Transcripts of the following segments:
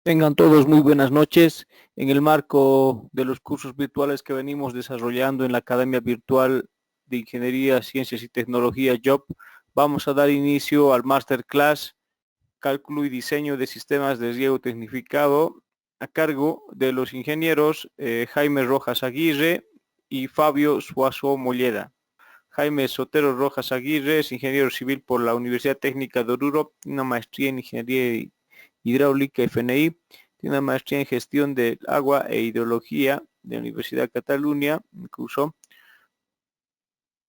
Tengan todos muy buenas noches. En el marco de los cursos virtuales que venimos desarrollando en la Academia Virtual de Ingeniería, Ciencias y Tecnología JOB, vamos a dar inicio al Masterclass Cálculo y Diseño de Sistemas de Riego Tecnificado a cargo de los ingenieros Jaime Rojas Aguirre y Fabio Suazo Molleda. Jaime Sotero Rojas Aguirre es ingeniero civil por la Universidad Técnica de Oruro, una maestría en Ingeniería Hidráulica FNI, tiene una maestría en Gestión del Agua e Hidrología de la Universidad de Cataluña, incluso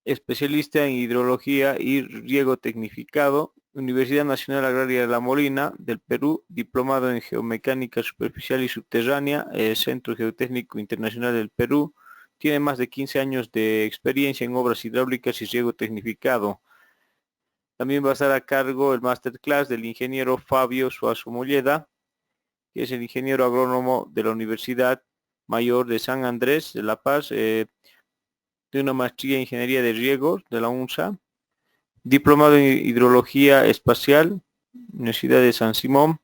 especialista en Hidrología y Riego Tecnificado, Universidad Nacional Agraria de La Molina del Perú, diplomado en Geomecánica Superficial y Subterránea, Centro Geotécnico Internacional del Perú, tiene más de 15 años de experiencia en obras hidráulicas y riego tecnificado. También va a estar a cargo el masterclass del ingeniero Fabio Suazo Molleda, que es el ingeniero agrónomo de la Universidad Mayor de San Andrés de La Paz, de una maestría en Ingeniería de Riegos de la UNSA, diplomado en Hidrología Espacial, Universidad de San Simón,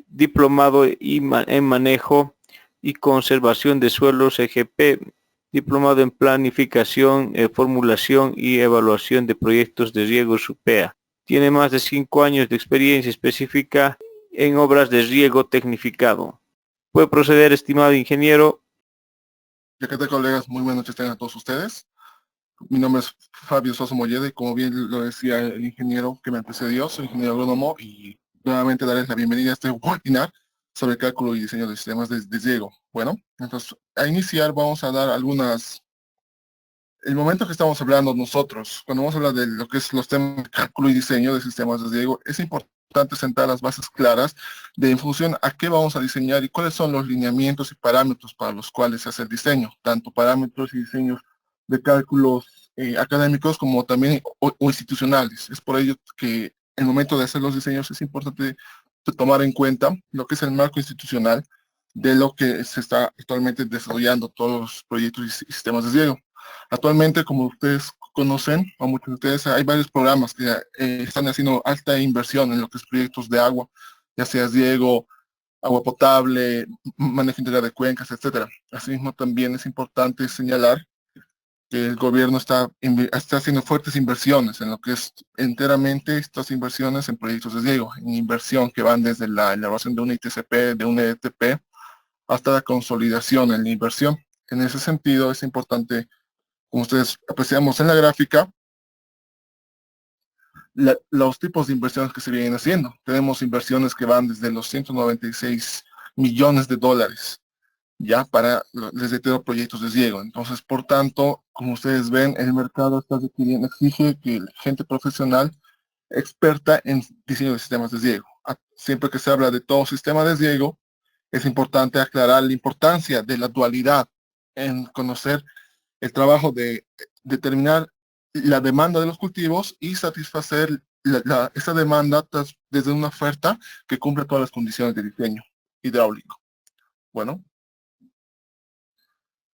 diplomado en Manejo y Conservación de Suelos EGP, diplomado en Planificación, Formulación y Evaluación de Proyectos de Riego SUPEA. Tiene más de 5 años de experiencia específica en obras de riego tecnificado. Puede proceder, estimado ingeniero. ¿Qué tal, colegas? Muy buenas noches tengan todos ustedes. Mi nombre es Fabio Sosa Molleda y como bien lo decía el ingeniero que me antecedió, soy ingeniero agrónomo y nuevamente darles la bienvenida a este webinar sobre cálculo y diseño de sistemas de riego. Bueno, entonces a iniciar vamos a dar algunas. El momento que estamos hablando nosotros, cuando vamos a hablar de lo que es los temas de cálculo y diseño de sistemas de riego, es importante sentar las bases claras de en función a qué vamos a diseñar y cuáles son los lineamientos y parámetros para los cuales se hace el diseño, tanto parámetros y diseños de cálculos académicos como también o institucionales. Es por ello que el momento de hacer los diseños es importante tomar en cuenta lo que es el marco institucional de lo que se está actualmente desarrollando todos los proyectos y sistemas de riego. Actualmente, como ustedes conocen, o muchos de ustedes, hay varios programas que están haciendo alta inversión en lo que es proyectos de agua, ya sea riego, agua potable, manejo integral de cuencas, etcétera. Asimismo, también es importante señalar que el gobierno está haciendo fuertes inversiones en lo que es enteramente estas inversiones en proyectos de riego, en inversión que van desde la elaboración de un ITCP, de un EDTP, hasta la consolidación en la inversión. En ese sentido, es importante, como ustedes apreciamos en la gráfica, los tipos de inversiones que se vienen haciendo. Tenemos inversiones que van desde los 196 millones de dólares ya para, les reitero, proyectos de riego. Entonces, por tanto, como ustedes ven, el mercado está requiriendo, exige que gente profesional experta en diseño de sistemas de riego. Siempre que se habla de todo sistema de riego, es importante aclarar la importancia de la dualidad en conocer el trabajo de determinar la demanda de los cultivos y satisfacer esa demanda desde una oferta que cumple todas las condiciones de diseño hidráulico. Bueno,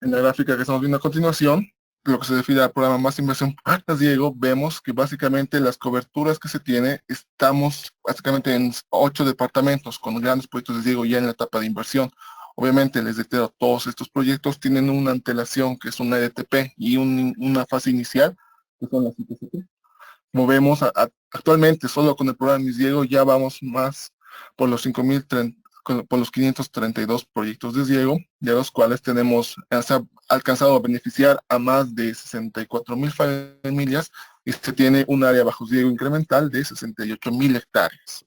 en la gráfica que estamos viendo a continuación, lo que se refiere al programa Más Inversión para Riego, vemos que básicamente las coberturas que se tiene, estamos básicamente en 8 departamentos con grandes proyectos de riego ya en la etapa de inversión. Obviamente, les reitero, todos estos proyectos tienen una antelación que es una EDTP y una fase inicial que son las ITCP. Como vemos, actualmente solo con el programa Mis Riego ya vamos más por los 5.030 por los 532 proyectos de riego, de los cuales se ha alcanzado a beneficiar a más de 64.000 familias y se tiene un área bajo riego incremental de 68.000 hectáreas.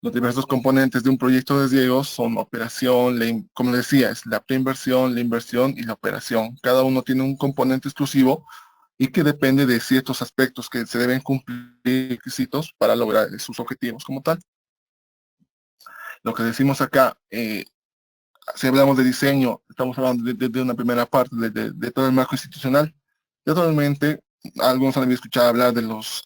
Los diversos componentes de un proyecto de riego son operación, como les decía, es la preinversión, la inversión y la operación. Cada uno tiene un componente exclusivo y que depende de ciertos aspectos que se deben cumplir requisitos para lograr sus objetivos como tal. Lo que decimos acá, si hablamos de diseño, estamos hablando de una primera parte, de todo el marco institucional. Y actualmente, algunos han escuchado hablar de los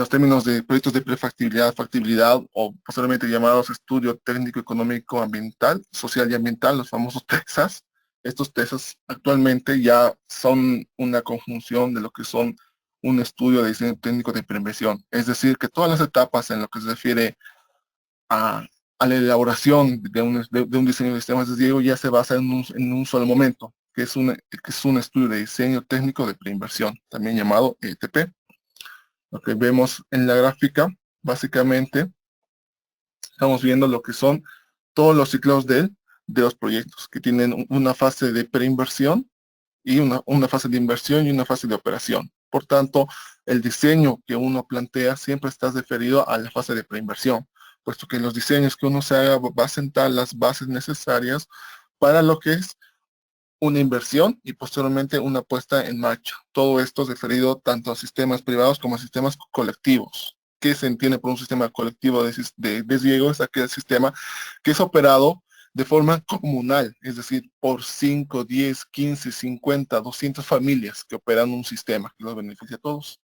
términos de proyectos de prefactibilidad, factibilidad, o posteriormente llamados estudio técnico, económico, ambiental, social y ambiental, los famosos TESAS. Estos TESAS actualmente ya son una conjunción de lo que son un estudio de diseño técnico de preinversión. Es decir, que todas las etapas en lo que se refiere a a la elaboración de un diseño de sistemas de riego ya se basa en un solo momento, que es un estudio de diseño técnico de preinversión, también llamado ETP. Lo que vemos en la gráfica, básicamente, estamos viendo lo que son todos los ciclos de los proyectos, que tienen una fase de preinversión y una fase de inversión y una fase de operación. Por tanto, el diseño que uno plantea siempre está referido a la fase de preinversión, puesto que los diseños que uno se haga va a sentar las bases necesarias para lo que es una inversión y posteriormente una puesta en marcha. Todo esto es referido tanto a sistemas privados como a sistemas colectivos. ¿Qué se entiende por un sistema colectivo de riego? Es aquel sistema que es operado de forma comunal, es decir, por 5, 10, 15, 50, 200 familias que operan un sistema que los beneficia a todos.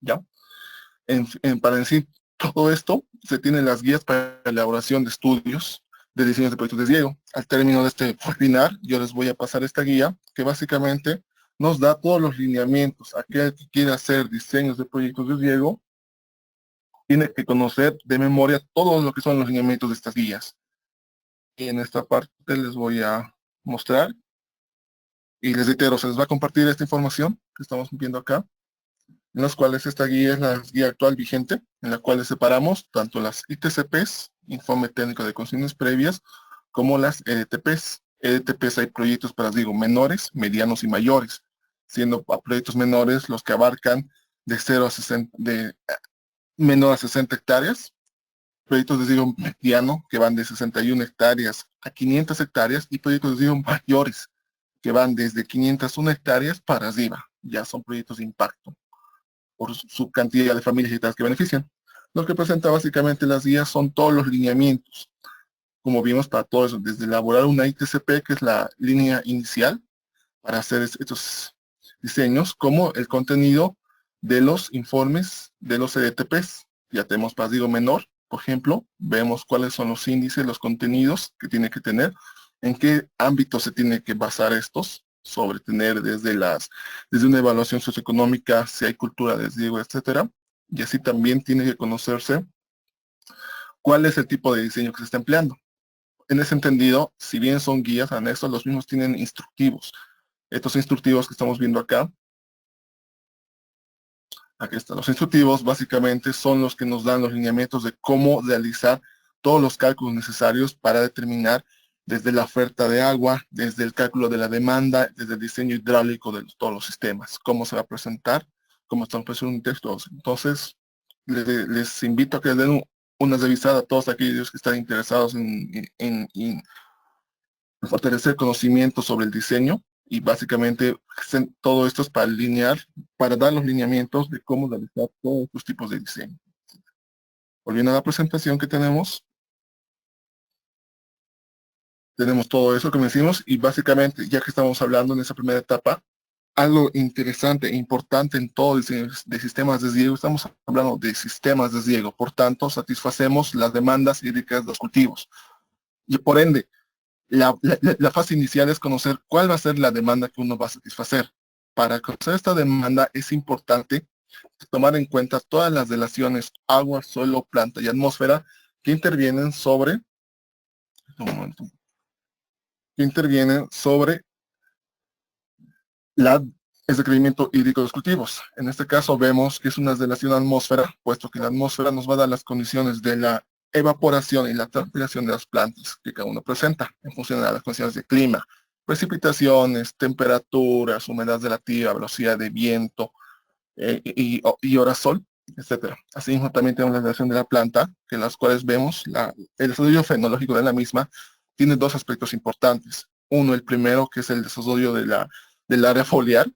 ¿Ya? Para decir todo esto, se tienen las guías para la elaboración de estudios de diseños de proyectos de riego. Al término de este webinar, yo les voy a pasar esta guía que básicamente nos da todos los lineamientos. Aquel que quiera hacer diseños de proyectos de riego tiene que conocer de memoria todo lo que son los lineamientos de estas guías. Y en esta parte les voy a mostrar y les reitero, se les va a compartir esta información que estamos viendo acá, en las cuales esta guía es la guía actual vigente, en la cual separamos tanto las ITCPs, Informe Técnico de Condiciones Previas, como las EDTPs. EDTPs hay proyectos para, digo, menores, medianos y mayores, siendo proyectos menores los que abarcan de 0 a 60, menor a 60 hectáreas, proyectos de riego mediano que van de 61 hectáreas a 500 hectáreas y proyectos de riego mayores que van desde 501 hectáreas para arriba. Ya son proyectos de impacto por su cantidad de familias y tal que benefician. Lo que presenta básicamente las guías son todos los lineamientos, como vimos para todo eso, desde elaborar una ITCP, que es la línea inicial para hacer estos diseños, como el contenido de los informes de los EDTPs. Ya tenemos para riego menor, por ejemplo, vemos cuáles son los índices, los contenidos que tiene que tener, en qué ámbito se tiene que basar estos, sobre tener desde una evaluación socioeconómica, si hay cultura de riego, etcétera. Y así también tiene que conocerse cuál es el tipo de diseño que se está empleando. En ese entendido, si bien son guías anexos, los mismos tienen instructivos. Estos instructivos que estamos viendo acá, aquí están los instructivos, básicamente son los que nos dan los lineamientos de cómo realizar todos los cálculos necesarios para determinar desde la oferta de agua, desde el cálculo de la demanda, desde el diseño hidráulico de todos los sistemas, cómo se va a presentar, cómo están presentando un texto. Entonces, les invito a que den una revisada a todos aquellos que están interesados en fortalecer conocimiento sobre el diseño y básicamente todo esto es para alinear, para dar los lineamientos de cómo realizar todos estos tipos de diseño. Volviendo a la presentación que tenemos todo eso que me decimos y básicamente, ya que estamos hablando en esa primera etapa, algo interesante e importante en todo diseño de sistemas de riego, estamos hablando de sistemas de riego, por tanto, satisfacemos las demandas hídricas de los cultivos. Y por ende, la fase inicial es conocer cuál va a ser la demanda que uno va a satisfacer. Para conocer esta demanda es importante tomar en cuenta todas las relaciones agua, suelo, planta y atmósfera que intervienen sobre, el requerimiento hídrico de los cultivos. En este caso vemos que es una relación atmósfera, puesto que la atmósfera nos va a dar las condiciones de la evaporación y la transpiración de las plantas que cada uno presenta en función de las condiciones de clima, precipitaciones, temperaturas, humedad relativa, velocidad de viento y hora sol, etcétera. Asimismo también tenemos la relación de la planta, que en las cuales vemos el desarrollo fenológico de la misma tiene dos aspectos importantes. Uno, el primero, que es el desarrollo del área foliar,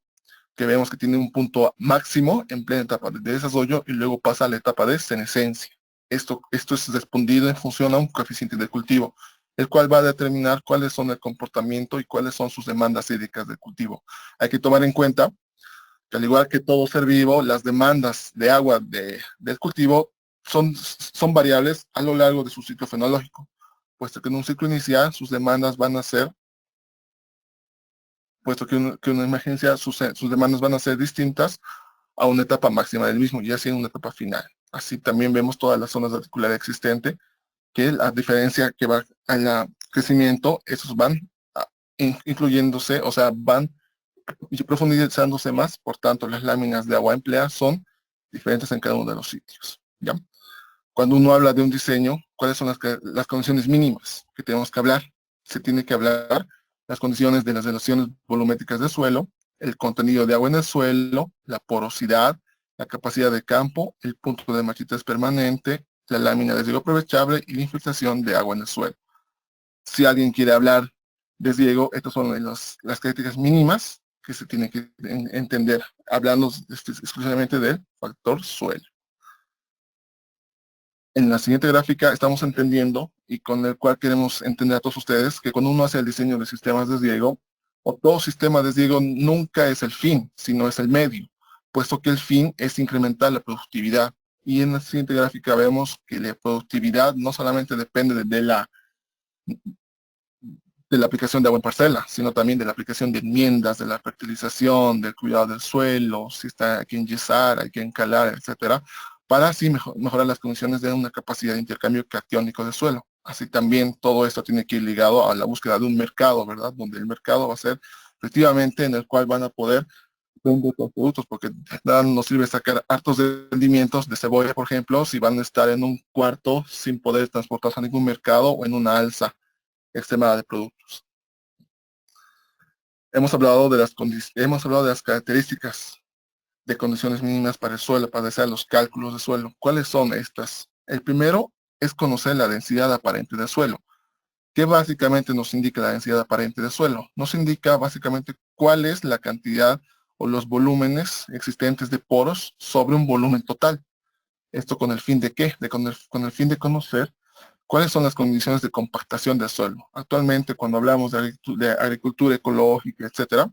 que vemos que tiene un punto máximo en plena etapa de desarrollo y luego pasa a la etapa de senescencia. Esto es respondido en función a un coeficiente de cultivo, el cual va a determinar cuáles son el comportamiento y cuáles son sus demandas hídricas del cultivo. Hay que tomar en cuenta que al igual que todo ser vivo, las demandas de agua del cultivo son variables a lo largo de su ciclo fenológico, puesto que en un ciclo inicial sus demandas van a ser puesto que una emergencia, sus demandas van a ser distintas a una etapa máxima del mismo, ya sea en una etapa final. Así también vemos todas las zonas de articularidad existente, que la diferencia que va al crecimiento, esos van incluyéndose, o sea, van profundizándose más, por tanto, las láminas de agua empleadas son diferentes en cada uno de los sitios, ¿ya? Cuando uno habla de un diseño, ¿cuáles son las condiciones mínimas que tenemos que hablar? Se tiene que hablar las condiciones de las relaciones volumétricas del suelo, el contenido de agua en el suelo, la porosidad, la capacidad de campo, el punto de marchitez permanente, la lámina de riego aprovechable y la infiltración de agua en el suelo. Si alguien quiere hablar de riego, estas son las características mínimas que se tienen que entender, hablando exclusivamente del factor suelo. En la siguiente gráfica estamos entendiendo, y con el cual queremos entender a todos ustedes, que cuando uno hace el diseño de sistemas de riego, o todo sistema de riego nunca es el fin, sino es el medio, puesto que el fin es incrementar la productividad. Y en la siguiente gráfica vemos que la productividad no solamente depende de la aplicación de agua en parcela, sino también de la aplicación de enmiendas, de la fertilización, del cuidado del suelo, si está hay que enyesar, hay que encalar, etcétera, para así mejorar las condiciones de una capacidad de intercambio catiónico del suelo. Así también todo esto tiene que ir ligado a la búsqueda de un mercado, ¿verdad? Donde el mercado va a ser efectivamente en el cual van a poder vender los productos, porque nada nos sirve sacar hartos rendimientos de cebolla, por ejemplo, si van a estar en un cuarto sin poder transportarse a ningún mercado o en una alza extremada de productos. Hemos hablado de las características de condiciones mínimas para el suelo, para hacer los cálculos de suelo. ¿Cuáles son estas? El primero es conocer la densidad aparente del suelo. ¿Qué básicamente nos indica la densidad aparente del suelo? Nos indica básicamente cuál es la cantidad o los volúmenes existentes de poros sobre un volumen total. ¿Esto con el fin de qué? Con el fin de conocer cuáles son las condiciones de compactación del suelo. Actualmente, cuando hablamos de agricultura ecológica, etcétera,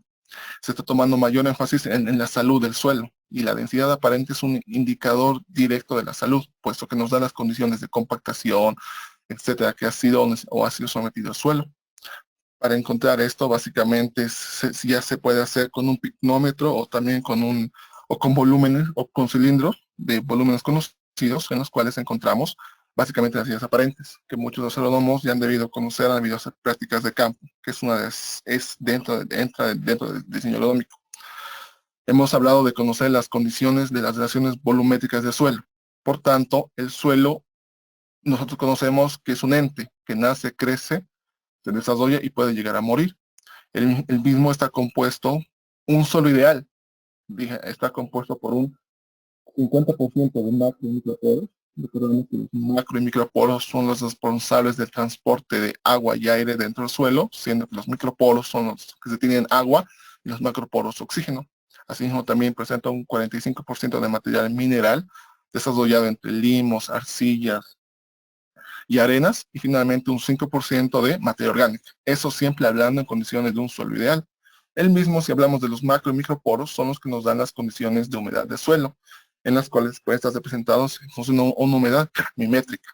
se está tomando mayor énfasis en la salud del suelo, y la densidad aparente es un indicador directo de la salud, puesto que nos da las condiciones de compactación, etcétera, que ha sido o ha sido sometido al suelo. Para encontrar esto, básicamente ya se puede hacer con un picnómetro o también con volúmenes o con cilindros de volúmenes conocidos en los cuales encontramos básicamente las densidades aparentes, que muchos de los agrónomos ya han debido conocer, han debido hacer prácticas de campo, que entra dentro del diseño agronómico. Hemos hablado de conocer las condiciones de las relaciones volumétricas del suelo. Por tanto, el suelo, nosotros conocemos que es un ente que nace, crece, se desarrolla y puede llegar a morir. El mismo está compuesto, un suelo ideal, está compuesto por un 50% de macro y microporos. Recordemos que los macro y microporos son los responsables del transporte de agua y aire dentro del suelo, siendo que los microporos son los que se tienen agua y los macroporos oxígeno. Asimismo, también presenta un 45% de material mineral desarrollado entre limos, arcillas y arenas, y finalmente un 5% de materia orgánica. Eso siempre hablando en condiciones de un suelo ideal. El mismo, si hablamos de los macro y microporos, son los que nos dan las condiciones de humedad del suelo, en las cuales pueden estar representados en función de una humedad mimétrica,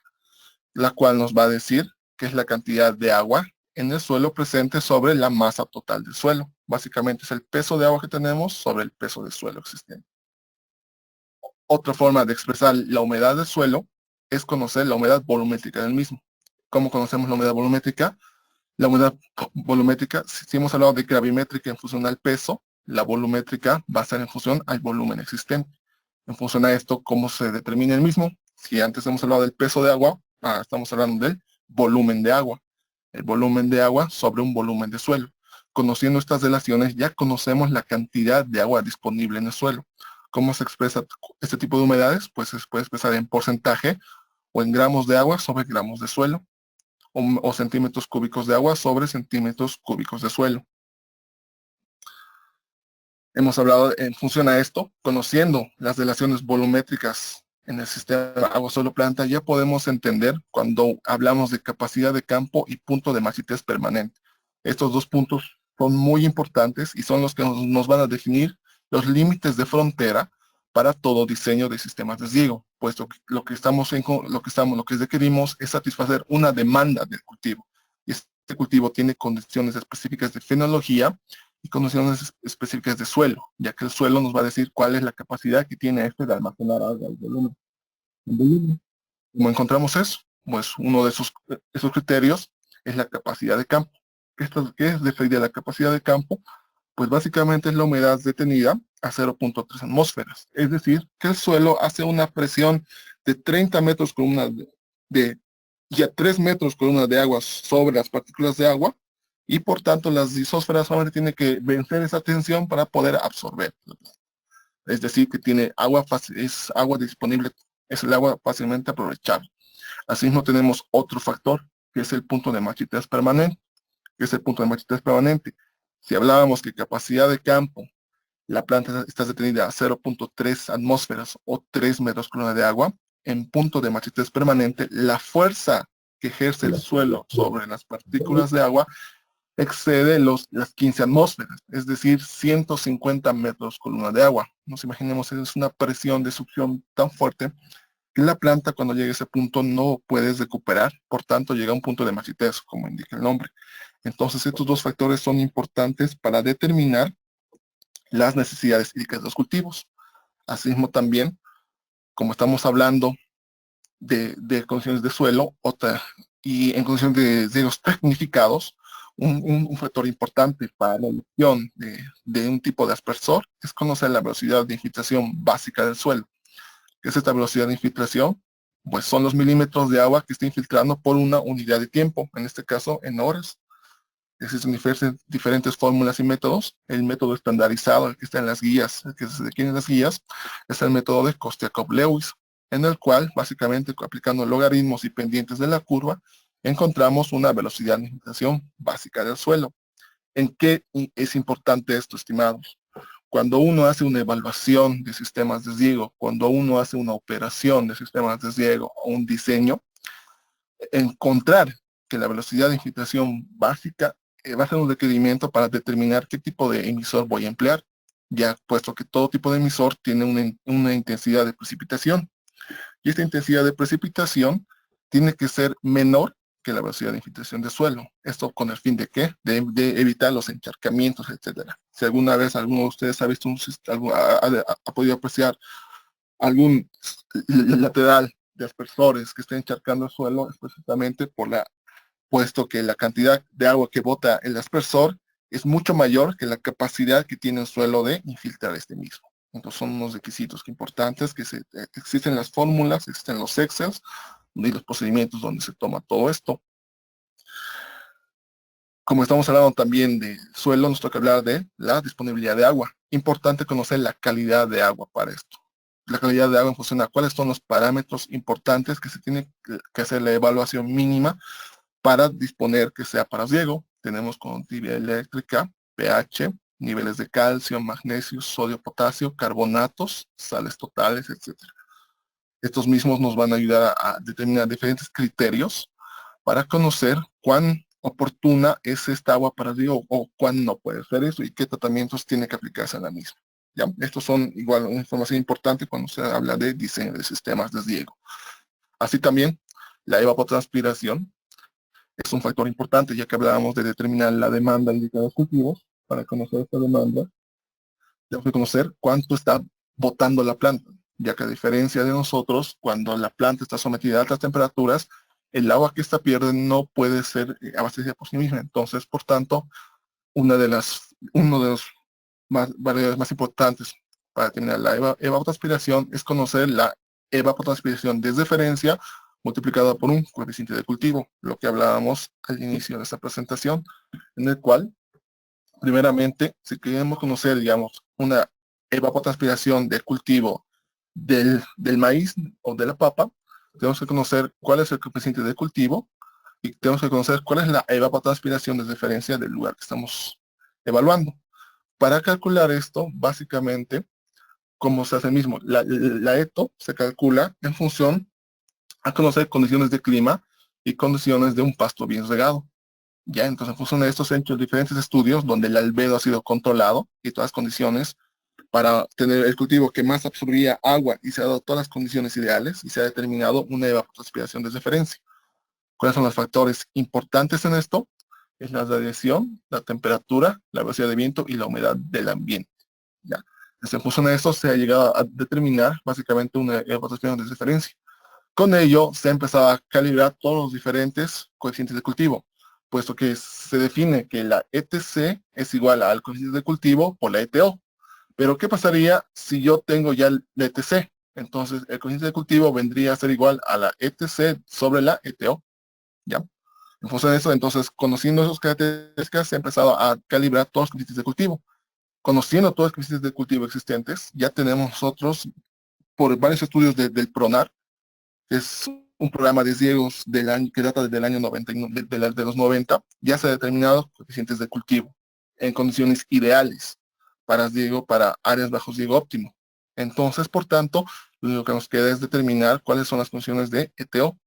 la cual nos va a decir qué es la cantidad de agua en el suelo presente sobre la masa total del suelo. Básicamente es el peso de agua que tenemos sobre el peso del suelo existente. Otra forma de expresar la humedad del suelo es conocer la humedad volumétrica del mismo. ¿Cómo conocemos la humedad volumétrica? La humedad volumétrica, si hemos hablado de gravimétrica en función al peso, la volumétrica va a ser en función al volumen existente. En función a esto, ¿cómo se determina el mismo? Si antes hemos hablado del peso de agua, estamos hablando del volumen de agua. El volumen de agua sobre un volumen de suelo. Conociendo estas relaciones, ya conocemos la cantidad de agua disponible en el suelo. ¿Cómo se expresa este tipo de humedades? Pues se puede expresar en porcentaje o en gramos de agua sobre gramos de suelo, o centímetros cúbicos de agua sobre centímetros cúbicos de suelo. Hemos hablado en función a esto, conociendo las relaciones volumétricas en el sistema agua-suelo-planta, ya podemos entender cuando hablamos de capacidad de campo y punto de marchitez permanente. Estos dos puntos son muy importantes y son los que nos van a definir los límites de frontera para todo diseño de sistemas de riego, puesto que lo que requerimos es satisfacer una demanda del cultivo. Y este cultivo tiene condiciones específicas de fenología y condiciones específicas de suelo, ya que el suelo nos va a decir cuál es la capacidad que tiene este de almacenar agua, el volumen. ¿Cómo encontramos eso? Pues uno de esos criterios es la capacidad de campo. ¿Qué es referida a la capacidad de campo? Pues básicamente es la humedad detenida a 0.3 atmósferas. Es decir, que el suelo hace una presión de 30 metros columna y a 3 metros columna de agua sobre las partículas de agua, y por tanto las disósferas solamente tienen que vencer esa tensión para poder absorber. Es decir, que tiene agua fácil, es agua disponible, es el agua fácilmente aprovechable. Asimismo tenemos otro factor, que es el punto de machetez permanente, Si hablábamos que capacidad de campo, la planta está detenida a 0.3 atmósferas o 3 metros columna de agua, en punto de machetez permanente, la fuerza que ejerce el suelo sobre las partículas de agua excede las 15 atmósferas, es decir, 150 metros columna de agua. Nos imaginemos, es una presión de succión tan fuerte que la planta cuando llegue a ese punto no puedes recuperar, por tanto llega a un punto de machetez, como indica el nombre. Entonces estos dos factores son importantes para determinar las necesidades hídricas de los cultivos. Asimismo también, como estamos hablando de condiciones de suelo y en condiciones de riegos tecnificados, un factor importante para la elección de un tipo de aspersor es conocer la velocidad de infiltración básica del suelo. ¿Qué es esta velocidad de infiltración? Pues son los milímetros de agua que está infiltrando por una unidad de tiempo, en este caso en horas. Existen diferentes fórmulas y métodos. El método estandarizado, el que está en las guías, el que se requiere en las guías, es el método de Kostiakov-Lewis, en el cual, básicamente, aplicando logaritmos y pendientes de la curva, encontramos una velocidad de infiltración básica del suelo. ¿En qué es importante esto, estimados? Cuando uno hace una evaluación de sistemas de riego, cuando uno hace una operación de sistemas de riego o un diseño, encontrar que la velocidad de infiltración básica va a ser un requerimiento para determinar qué tipo de emisor voy a emplear, ya puesto que todo tipo de emisor tiene una intensidad de precipitación. Y esta intensidad de precipitación tiene que ser menor que la velocidad de infiltración de suelo. Esto con el fin de ¿qué? De evitar los encharcamientos, etcétera. Si alguna vez alguno de ustedes ha visto ha podido apreciar algún lateral de aspersores que estén encharcando el suelo, es precisamente puesto que la cantidad de agua que bota el aspersor es mucho mayor que la capacidad que tiene el suelo de infiltrar este mismo. Entonces son unos requisitos importantes que existen las fórmulas, existen los Excels y los procedimientos donde se toma todo esto. Como estamos hablando también de suelo, nos toca hablar de la disponibilidad de agua. Importante conocer la calidad de agua para esto. La calidad de agua en función a cuáles son los parámetros importantes que se tiene que hacer la evaluación mínima para disponer que sea para riego. Tenemos conductividad eléctrica, pH, niveles de calcio, magnesio, sodio, potasio, carbonatos, sales totales, etc. Estos mismos nos van a ayudar a determinar diferentes criterios para conocer cuán oportuna es esta agua para riego o cuán no puede ser eso y qué tratamientos tiene que aplicarse a la misma. ¿Ya? Estos son igual una información importante cuando se habla de diseño de sistemas de riego. Así también, la evapotranspiración es un factor importante, ya que hablábamos de determinar la demanda de cada cultivos. Para conocer esta demanda, tenemos que conocer cuánto está botando la planta, ya que a diferencia de nosotros, cuando la planta está sometida a altas temperaturas, el agua que esta pierde no puede ser abastecida por sí misma. Entonces, por tanto, uno de los variables más importantes para determinar la evapotranspiración es conocer la evapotranspiración de referencia multiplicada por un coeficiente de cultivo, lo que hablábamos al inicio de esta presentación, en el cual, primeramente, si queremos conocer, digamos, una evapotranspiración de cultivo del maíz o de la papa, tenemos que conocer cuál es el coeficiente de cultivo y tenemos que conocer cuál es la evapotranspiración de referencia del lugar que estamos evaluando. Para calcular esto, básicamente, como se hace mismo, la ETO se calcula en función a conocer condiciones de clima y condiciones de un pasto bien regado. Ya, entonces en función de esto se han hecho diferentes estudios donde el albedo ha sido controlado y todas las condiciones para tener el cultivo que más absorbía agua y se ha dado todas las condiciones ideales y se ha determinado una evapotranspiración de referencia. ¿Cuáles son los factores importantes en esto? Es la radiación, la temperatura, la velocidad de viento y la humedad del ambiente. ¿Ya? Entonces, en función de esto se ha llegado a determinar básicamente una evapotranspiración de referencia. Con ello se ha empezado a calibrar todos los diferentes coeficientes de cultivo, puesto que se define que la ETC es igual al coeficiente de cultivo por la ETO. Pero ¿qué pasaría si yo tengo ya el ETC? Entonces el coeficiente de cultivo vendría a ser igual a la ETC sobre la ETO. ¿Ya? En función de eso, entonces, conociendo esas características, se ha empezado a calibrar todos los coeficientes de cultivo. Conociendo todos los coeficientes de cultivo existentes, ya tenemos nosotros, por varios estudios del PRONAR, que es un programa de ciegos del año, que data desde el año 90, de los 90, ya se ha determinado coeficientes de cultivo en condiciones ideales para ciego, para áreas bajo ciego óptimo. Entonces, por tanto, lo único que nos queda es determinar cuáles son las funciones de ETO.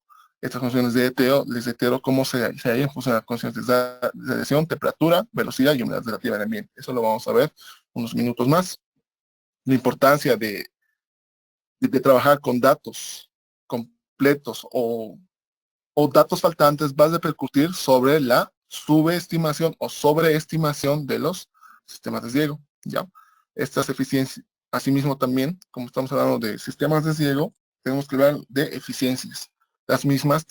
Estas funciones de ETO, les reitero cómo se hay en función de las condiciones de radiación, temperatura, velocidad y humedad relativa del ambiente. Eso lo vamos a ver unos minutos más. La importancia de trabajar con datos completos o datos faltantes va a repercutir sobre la subestimación o sobreestimación de los sistemas de ciego. ¿Ya? Estas eficiencias, asimismo también, como estamos hablando de sistemas de ciego, tenemos que hablar de eficiencias. Las mismas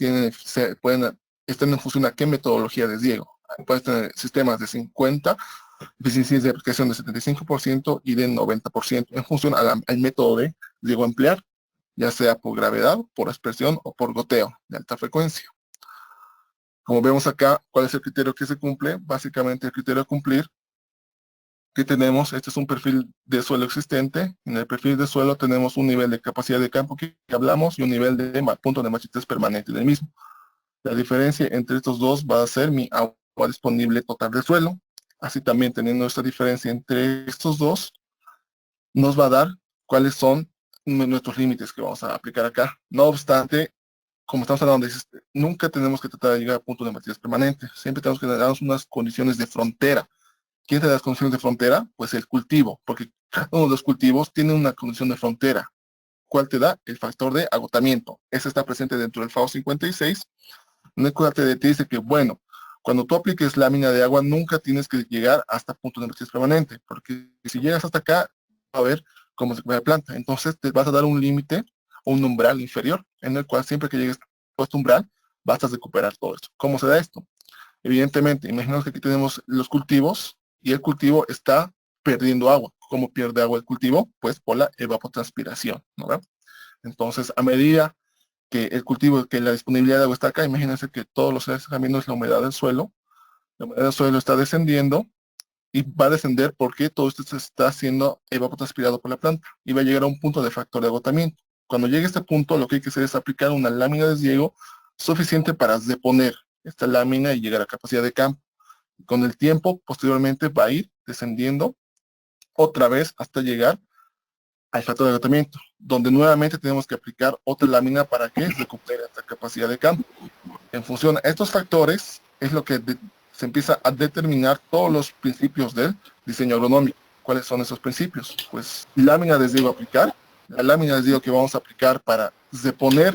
pueden estar en función a qué metodología de ciego. Puedes tener sistemas de 50, eficiencias de aplicación de 75% y de 90% en función al método de ciego a emplear, ya sea por gravedad, por aspersión o por goteo de alta frecuencia. Como vemos acá, ¿cuál es el criterio que se cumple? Básicamente el criterio a cumplir que tenemos, este es un perfil de suelo existente. En el perfil de suelo tenemos un nivel de capacidad de campo que hablamos y un nivel de punto de machetez permanente del mismo. La diferencia entre estos dos va a ser mi agua disponible total de suelo. Así también teniendo esta diferencia entre estos dos, nos va a dar cuáles son nuestros límites que vamos a aplicar acá. No obstante, como estamos hablando, nunca tenemos que tratar de llegar a punto de machetez permanente. Siempre tenemos que darnos unas condiciones de frontera. ¿Quién te da las condiciones de frontera? Pues el cultivo, porque cada uno de los cultivos tiene una condición de frontera. ¿Cuál te da? El factor de agotamiento. Ese está presente dentro del FAO 56. En el cual te dice que, bueno, cuando tú apliques lámina de agua, nunca tienes que llegar hasta punto de machetez permanente, porque si llegas hasta acá, va a ver cómo se recupera la planta. Entonces te vas a dar un límite o un umbral inferior, en el cual siempre que llegues a este umbral, vas a recuperar todo esto. ¿Cómo se da esto? Evidentemente, imaginemos que aquí tenemos los cultivos y el cultivo está perdiendo agua. ¿Cómo pierde agua el cultivo? Pues por la evapotranspiración, ¿no? Entonces, a medida que el cultivo, que la disponibilidad de agua está acá, imagínense que todos los seres cambiando es la humedad del suelo. La humedad del suelo está descendiendo y va a descender porque todo esto se está siendo evapotranspirado por la planta y va a llegar a un punto de factor de agotamiento. Cuando llegue a este punto, lo que hay que hacer es aplicar una lámina de riego suficiente para deponer esta lámina y llegar a capacidad de campo. Con el tiempo, posteriormente, va a ir descendiendo otra vez hasta llegar al factor de agotamiento, donde nuevamente tenemos que aplicar otra lámina para que recupere esta capacidad de campo. En función a estos factores, es lo que se empieza a determinar todos los principios del diseño agronómico. ¿Cuáles son esos principios? Pues lámina de riego a aplicar, la lámina de riego que vamos a aplicar para deponer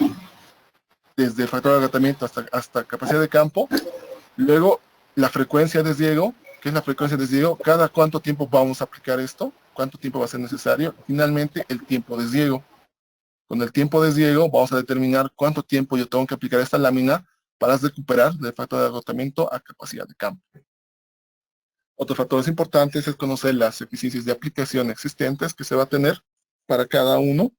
desde el factor de agotamiento hasta capacidad de campo. Luego, la frecuencia de riego, ¿qué es la frecuencia de riego? ¿Cada cuánto tiempo vamos a aplicar esto? ¿Cuánto tiempo va a ser necesario? Finalmente, el tiempo de riego. Con el tiempo de riego vamos a determinar cuánto tiempo yo tengo que aplicar esta lámina para recuperar del factor de agotamiento a capacidad de campo. Otros factores importantes es conocer las eficiencias de aplicación existentes que se va a tener para cada uno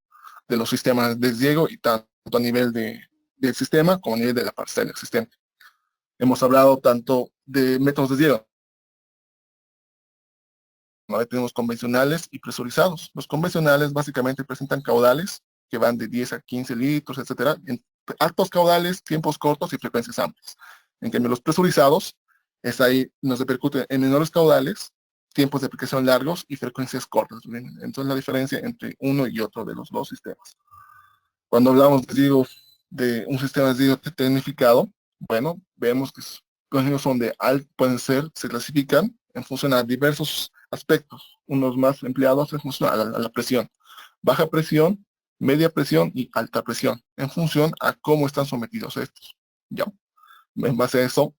de los sistemas de riego y tanto a nivel del sistema como a nivel de la parcela existente. Hemos hablado tanto de métodos de riego. Ahora tenemos convencionales y presurizados. Los convencionales básicamente presentan caudales que van de 10 a 15 litros, etcétera, en altos caudales, tiempos cortos y frecuencias amplias. En cambio, los presurizados, es ahí, nos repercute en menores caudales, tiempos de aplicación largos y frecuencias cortas. Entonces, la diferencia entre uno y otro de los dos sistemas. Cuando hablamos de un sistema de riego tecnificado, bueno, vemos que los niños son pueden ser, se clasifican en función a diversos aspectos, unos más empleados en función a la presión. Baja presión, media presión y alta presión, en función a cómo están sometidos estos. ¿Ya? En base a eso,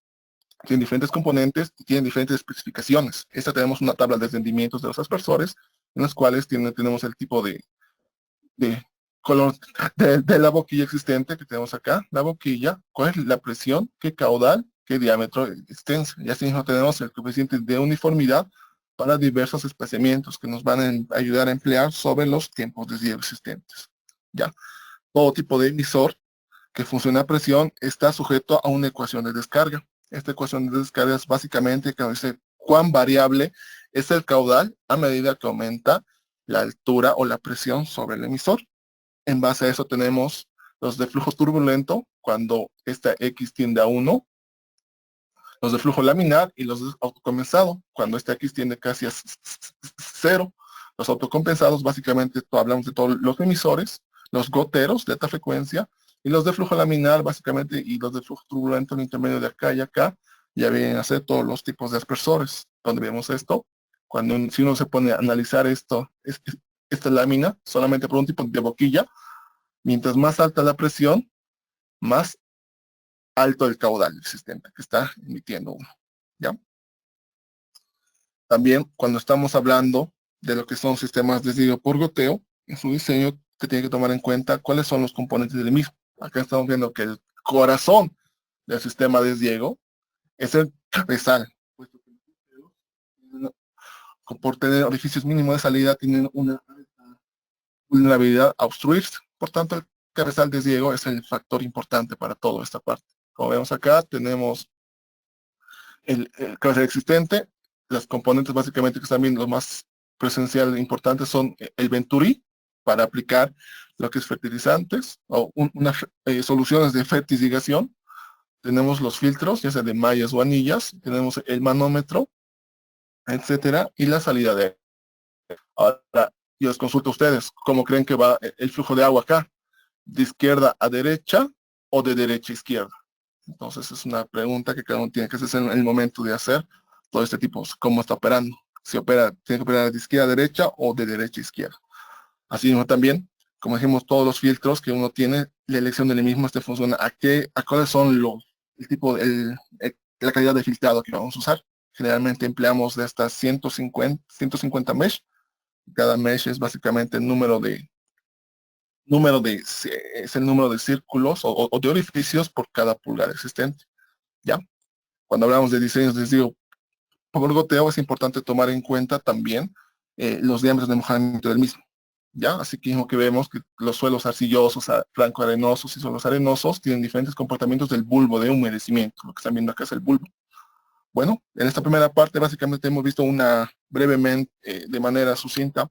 tienen diferentes componentes y tienen diferentes especificaciones. Esta tenemos una tabla de rendimientos de los aspersores, en las cuales tenemos el tipo de color de la boquilla existente que tenemos acá, la boquilla, cuál es la presión, qué caudal, qué diámetro extenso. Y así mismo tenemos el coeficiente de uniformidad para diversos espaciamientos que nos van a ayudar a emplear sobre los tiempos de desvío existentes. Ya, todo tipo de emisor que funciona a presión está sujeto a una ecuación de descarga. Esta ecuación de descarga es básicamente que nos dice cuán variable es el caudal a medida que aumenta la altura o la presión sobre el emisor. En base a eso tenemos los de flujo turbulento, cuando esta X tiende a 1, los de flujo laminar y los de autocompensado, cuando esta X tiende casi a 0. Los autocompensados, básicamente, hablamos de todos los emisores, los goteros de alta frecuencia, y los de flujo laminar, básicamente, y los de flujo turbulento, el intermedio de acá y acá, ya vienen a ser todos los tipos de aspersores. Donde vemos esto, si uno se pone a analizar esta lámina, solamente por un tipo de boquilla, mientras más alta la presión, más alto el caudal existente que está emitiendo uno, ¿ya? También cuando estamos hablando de lo que son sistemas de desvío por goteo, en su diseño se tiene que tomar en cuenta cuáles son los componentes del mismo. Acá estamos viendo que el corazón del sistema de desviego es el cabezal, puesto que por tener orificios mínimos de salida tienen una vulnerabilidad a obstruirse. Por tanto, el cabezal de desviego es el factor importante para toda esta parte. Como vemos acá, tenemos el cabezal existente. Las componentes básicamente que están viendo, los más presenciales e importantes son el Venturi, para aplicar lo que es fertilizantes, o unas soluciones de fertilización. Tenemos los filtros, ya sea de mallas o anillas. Tenemos el manómetro, etcétera, y la salida de aire. Ahora, yo les consulto a ustedes, ¿cómo creen que va el flujo de agua acá? ¿De izquierda a derecha o de derecha a izquierda? Entonces es una pregunta que cada uno tiene que hacerse en el momento de hacer todo este tipo, cómo está operando. Si opera, tiene que operar de izquierda a derecha o de derecha a izquierda. Así mismo también, como dijimos, todos los filtros que uno tiene, la elección del mismo, funciona a cuáles son la calidad de filtrado que vamos a usar. Generalmente empleamos de estas 150 mesh. Cada mesh es básicamente es el número de círculos o de orificios por cada pulgada existente. ¿Ya? Cuando hablamos de diseños de desvío por goteo, es importante tomar en cuenta también los diámetros de mojamiento del mismo. ¿Ya? Así que vemos que los suelos arcillosos, franco-arenosos y suelos arenosos tienen diferentes comportamientos del bulbo de humedecimiento. Lo que están viendo acá es el bulbo. Bueno, en esta primera parte básicamente hemos visto brevemente, de manera sucinta,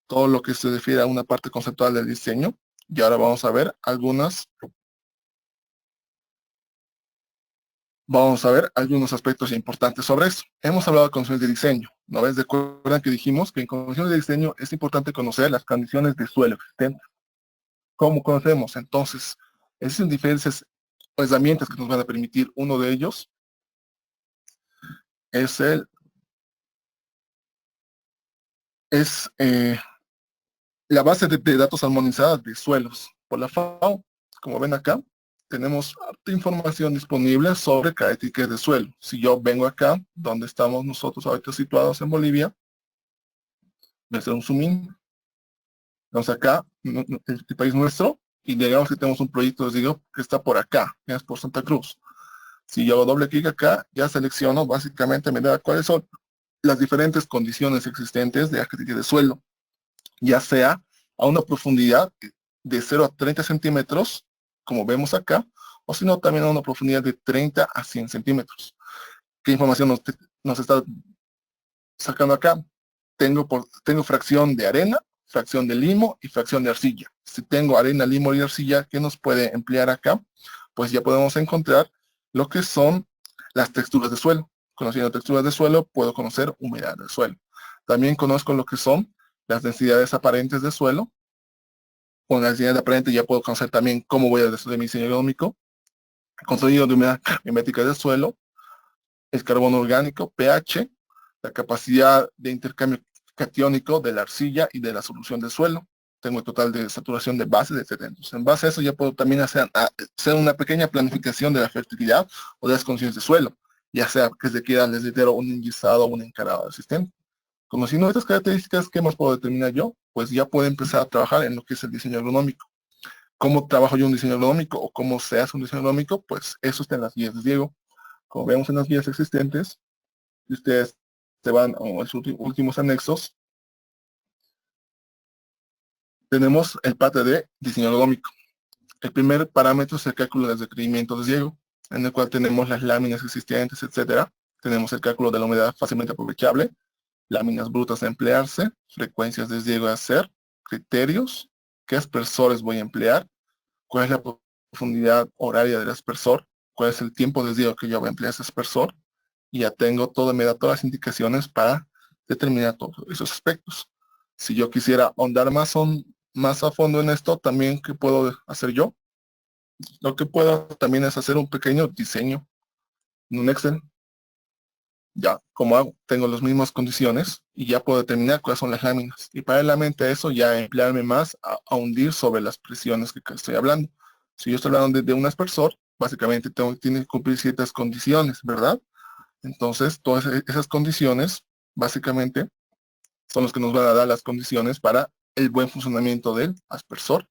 todo lo que se refiere a una parte conceptual del diseño. Y ahora vamos a ver algunos aspectos importantes sobre eso. Hemos hablado de condiciones de diseño, ¿no ves? Recuerdan que dijimos que en condiciones de diseño es importante conocer las condiciones de suelo existentes. ¿Cómo conocemos? Entonces, existen diferentes herramientas que nos van a permitir. Uno de ellos es la base de datos armonizadas de suelos por la FAO. Como ven acá, tenemos harta información disponible sobre características de suelo. Si yo vengo acá, donde estamos nosotros ahorita situados en Bolivia, voy a hacer un zoom in. Vamos acá, el país nuestro, y digamos que tenemos un proyecto, digo, que está por acá, es por Santa Cruz. Si yo hago doble clic acá, ya selecciono, básicamente me da cuáles son las diferentes condiciones existentes de características de suelo, ya sea a una profundidad de 0 a 30 centímetros, como vemos acá, o si no, también a una profundidad de 30 a 100 centímetros. ¿Qué información nos está sacando acá? Tengo fracción de arena, fracción de limo y fracción de arcilla. Si tengo arena, limo y arcilla, ¿qué nos puede emplear acá? Pues ya podemos encontrar lo que son las texturas de suelo. Conociendo texturas de suelo, puedo conocer humedad del suelo. También conozco lo que son las densidades aparentes de suelo. Con la densidad aparente ya puedo conocer también cómo voy a hacer mi diseño económico. Contenido de humedad mimética del suelo, el carbono orgánico, pH, la capacidad de intercambio catiónico de la arcilla y de la solución del suelo. Tengo el total de saturación de bases, etc. Entonces, en base a eso ya puedo también hacer una pequeña planificación de la fertilidad o de las condiciones de suelo, ya sea que se quiera, les reitero, un enyesado o un encarado del sistema. Conociendo estas características, ¿qué más puedo determinar yo? pues ya puede empezar a trabajar en lo que es el diseño agronómico. ¿Cómo trabajo yo un diseño agronómico o cómo se hace un diseño agronómico? Pues eso está en las guías de Diego. Como vemos en las guías existentes, si ustedes se van a los últimos anexos, tenemos el parte de diseño agronómico. El primer parámetro es el cálculo de los requerimientos de riego, en el cual tenemos las láminas existentes, etcétera. Tenemos el cálculo de la humedad fácilmente aprovechable, láminas brutas a emplearse, frecuencias de riego a hacer, criterios, qué aspersores voy a emplear, cuál es la profundidad horaria del aspersor, cuál es el tiempo de riego que yo voy a emplear ese aspersor, y ya tengo todo, me da todas las indicaciones para determinar todos esos aspectos. Si yo quisiera ahondar más a fondo en esto, también, ¿qué puedo hacer yo? Lo que puedo también es hacer un pequeño diseño en un Excel. Ya, como hago, tengo las mismas condiciones y ya puedo determinar cuáles son las láminas. Y paralelamente a eso, ya emplearme más a hundir sobre las presiones que estoy hablando. Si yo estoy hablando de un aspersor, básicamente tiene que cumplir ciertas condiciones, ¿verdad? Entonces, todas esas condiciones, básicamente, son los que nos van a dar las condiciones para el buen funcionamiento del aspersor,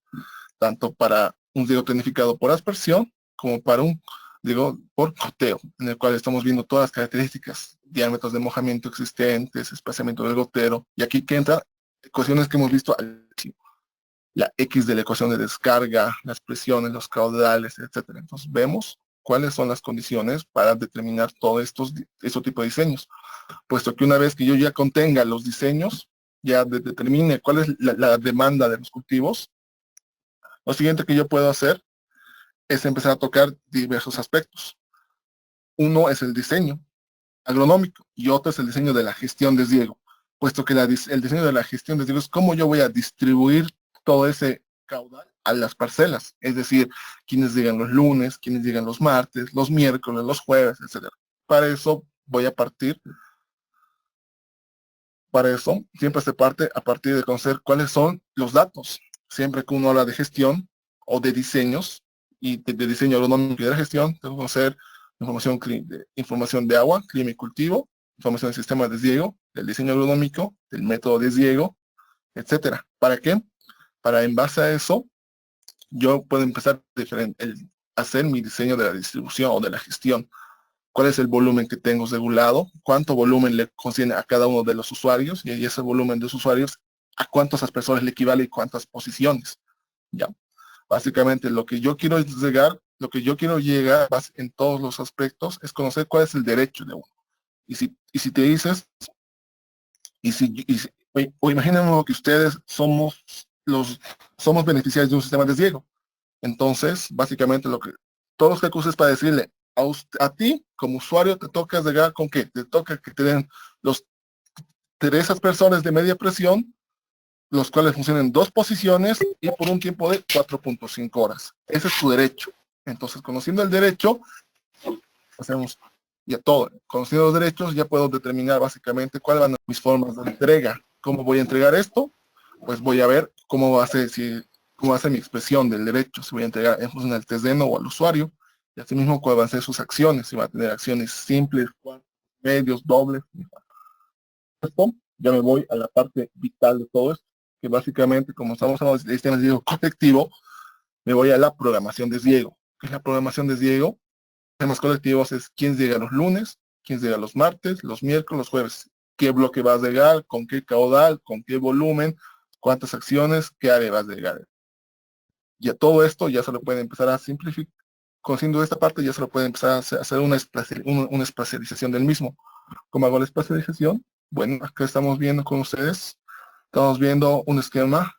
tanto para un riego tecnificado por aspersión, como para un riego por goteo, en el cual estamos viendo todas las características, diámetros de mojamiento existentes, espaciamiento del gotero, y aquí que entra ecuaciones que hemos visto al principio. La X de la ecuación de descarga, las presiones, los caudales, etcétera. Entonces vemos cuáles son las condiciones para determinar todos estos tipos de diseños. Puesto que una vez que yo ya contenga los diseños, ya determine cuál es la demanda de los cultivos, lo siguiente que yo puedo hacer es empezar a tocar diversos aspectos. Uno es el diseño agronómico y otro es el diseño de la gestión de riego, puesto que el diseño de la gestión de riego es cómo yo voy a distribuir todo ese caudal a las parcelas, es decir, quienes llegan los lunes, quienes llegan los martes, los miércoles, los jueves, etc. Para eso siempre se parte a partir de conocer cuáles son los datos. Siempre que uno habla de gestión o de diseños y de diseño agronómico y de gestión, tengo que conocer información de agua, clima y cultivo, información del sistema de riego, del diseño agronómico, del método de riego, etcétera. ¿Para qué? Para en base a eso, yo puedo empezar a hacer mi diseño de la distribución o de la gestión. ¿Cuál es el volumen que tengo regulado? ¿Cuánto volumen le conciene a cada uno de los usuarios? Y ese volumen de los usuarios, ¿a cuántos aspersores le equivale y cuántas posiciones? Ya. Básicamente lo que yo quiero llegar en todos los aspectos es conocer cuál es el derecho de uno. Y si te dices, o imaginemos que ustedes somos beneficiarios de un sistema de riego. Entonces, básicamente todos los recursos es para decirle a ti, como usuario, te toca llegar con qué? Te toca que te den los 3 aspersores de media presión, los cuales funcionan en 2 posiciones y por un tiempo de 4.5 horas. Ese es tu derecho. Entonces, conociendo el derecho, hacemos ya todo. Conociendo los derechos, ya puedo determinar básicamente cuáles van a ser mis formas de entrega. ¿Cómo voy a entregar esto? Pues voy a ver cómo va a ser mi expresión del derecho, si voy a entregar en función al TESDENO o al usuario, y asimismo cuáles van a ser sus acciones, si va a tener acciones simples, medios, dobles. Esto, ya me voy a la parte vital de todo esto, que básicamente, como estamos hablando de sistemas de riego colectivo, me voy a la programación de riego. ¿Qué es la programación de riego? Sistemas colectivos es quién llega los lunes, quién llega los martes, los miércoles, los jueves, qué bloque vas a llegar, con qué caudal, con qué volumen, cuántas acciones, qué área vas a llegar. Y a todo esto ya se lo puede empezar a simplificar. Conociendo esta parte ya se lo puede empezar a hacer una espacialización del mismo. ¿Cómo hago la espacialización? Bueno, acá estamos viendo con ustedes, estamos viendo un esquema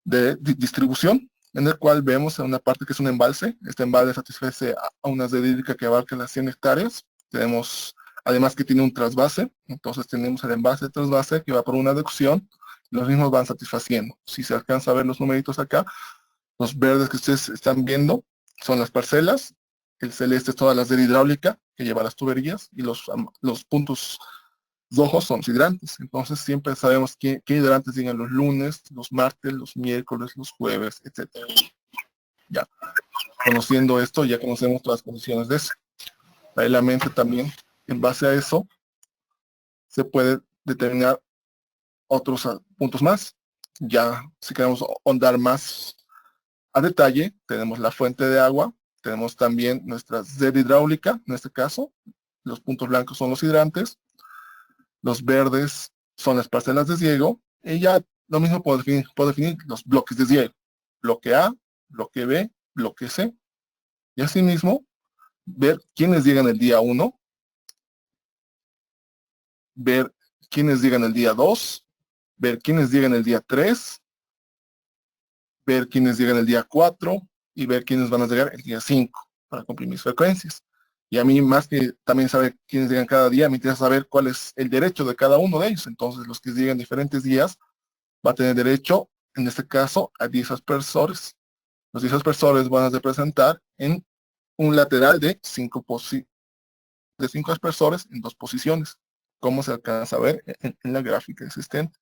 de distribución en el cual vemos una parte que es un embalse. Este embalse satisface a una red hídrica que abarca las 100 hectáreas. Tenemos, además que tiene un trasvase, entonces tenemos el embalse de trasvase que va por una aducción, los mismos van satisfaciendo. Si se alcanza a ver los numeritos acá, los verdes que ustedes están viendo son las parcelas, el celeste es toda la red hidráulica que lleva las tuberías y los puntos rojos son los hidrantes. Entonces siempre sabemos qué hidrantes llegan los lunes, los martes, los miércoles, los jueves, etc. Ya, conociendo esto, ya conocemos todas las condiciones de eso. Paralelamente también, en base a eso, se puede determinar otros puntos más. Ya, si queremos ahondar más a detalle, tenemos la fuente de agua, tenemos también nuestra sed hidráulica, en este caso, los puntos blancos son los hidrantes, los verdes son las parcelas de riego, y ya lo mismo puedo definir los bloques de riego, bloque A, bloque B, bloque C, y asimismo, ver quiénes llegan el día 1, ver quiénes llegan el día 2, ver quiénes llegan el día 3, ver quiénes llegan el día 4 y ver quiénes van a llegar el día 5 para cumplir mis frecuencias. Y a mí, más que también saber quiénes llegan cada día, me interesa saber cuál es el derecho de cada uno de ellos. Entonces, los que llegan diferentes días va a tener derecho, en este caso, a 10 aspersores. Los 10 aspersores van a representar en un lateral de 5 aspersores en 2 posiciones, como se alcanza a ver en la gráfica existente.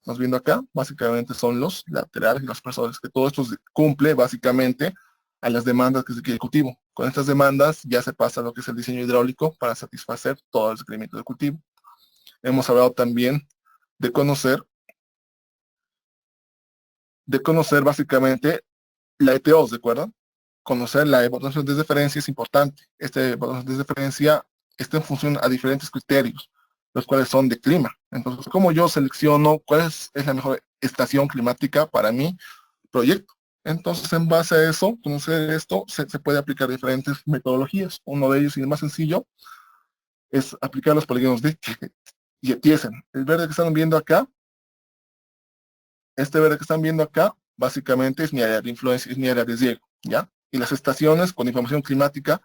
Estamos viendo acá, básicamente son los laterales y los aspersores, que todo esto cumple básicamente a las demandas que se quiere el cultivo. Con estas demandas ya se pasa a lo que es el diseño hidráulico para satisfacer todo el requerimiento del cultivo. Hemos hablado también de conocer básicamente la ETO, ¿de acuerdo? Conocer la evaluación de referencia es importante. Esta evaluación de referencia está en función a diferentes criterios, los cuales son de clima. Entonces, ¿cómo yo selecciono cuál es la mejor estación climática para mi proyecto? Entonces, en base a eso, conocer esto, se puede aplicar diferentes metodologías. Uno de ellos, y el más sencillo, es aplicar los polígonos de Thiessen. El verde que están viendo acá, este verde que están viendo acá, básicamente es mi área de influencia, es mi área de riego, ¿ya? Y las estaciones con información climática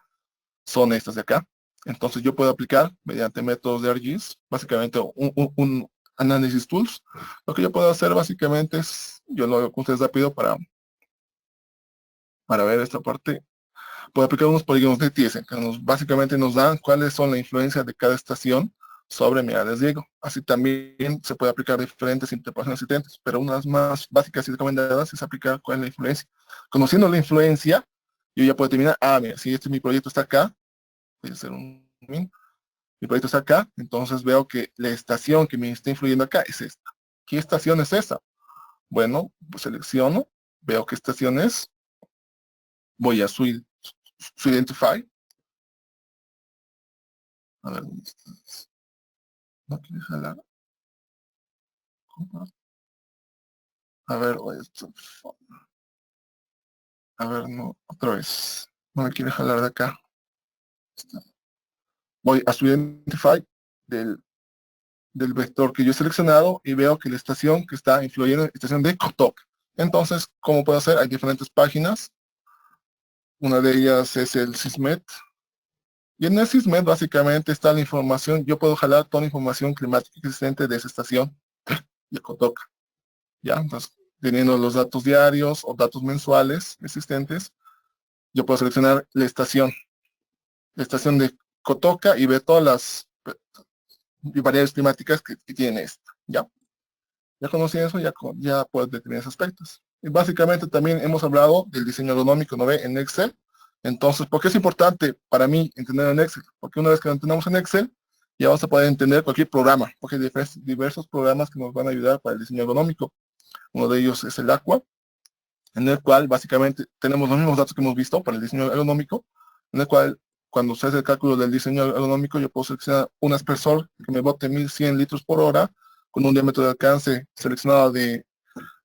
son estas de acá. Entonces yo puedo aplicar mediante métodos de ArcGIS, básicamente un análisis tools. Lo que yo puedo hacer básicamente es, yo lo hago con ustedes rápido para ver esta parte. Puedo aplicar unos polígonos de Thiessen, que básicamente nos dan cuáles son la influencia de cada estación sobre mi área de riego. Así también se puede aplicar diferentes interpretaciones existentes, pero unas más básicas y recomendadas es aplicar cuál es la influencia. Conociendo la influencia, yo ya puedo determinar, mira, si mi proyecto está acá, voy a hacer mi proyecto está acá, entonces veo que la estación que me está influyendo acá es esta. ¿Qué estación es esa? Bueno, pues selecciono, veo qué estación es, voy a su Identify. A ver, ¿dónde estás? No quiere jalar. A ver, a ver, no, otra vez. No me quiere jalar de acá. Voy a su Identify del vector que yo he seleccionado y veo que la estación que está influyendo es la estación de Kotok. Entonces, ¿cómo puedo hacer? Hay diferentes páginas. Una de ellas es el SysMet. Y en el SysMet básicamente está la información. Yo puedo jalar toda la información climática existente de esa estación de Kotok. ¿Ya? Entonces, teniendo los datos diarios o datos mensuales existentes, yo puedo seleccionar la estación de Kotoka y ver todas las variables climáticas que tiene esta. ¿Ya? Ya conocí eso, ya puedo determinar esos aspectos. Y básicamente también hemos hablado del diseño agronómico, ¿no ve? En Excel. Entonces, ¿por qué es importante para mí entender en Excel? Porque una vez que lo entendamos en Excel, ya vamos a poder entender cualquier programa, porque hay diversos programas que nos van a ayudar para el diseño agronómico. Uno de ellos es el Aqua, en el cual básicamente tenemos los mismos datos que hemos visto para el diseño agronómico, en el cual cuando se hace el cálculo del diseño agronómico, yo puedo seleccionar un aspersor que me bote 1100 litros por hora, con un diámetro de alcance seleccionado de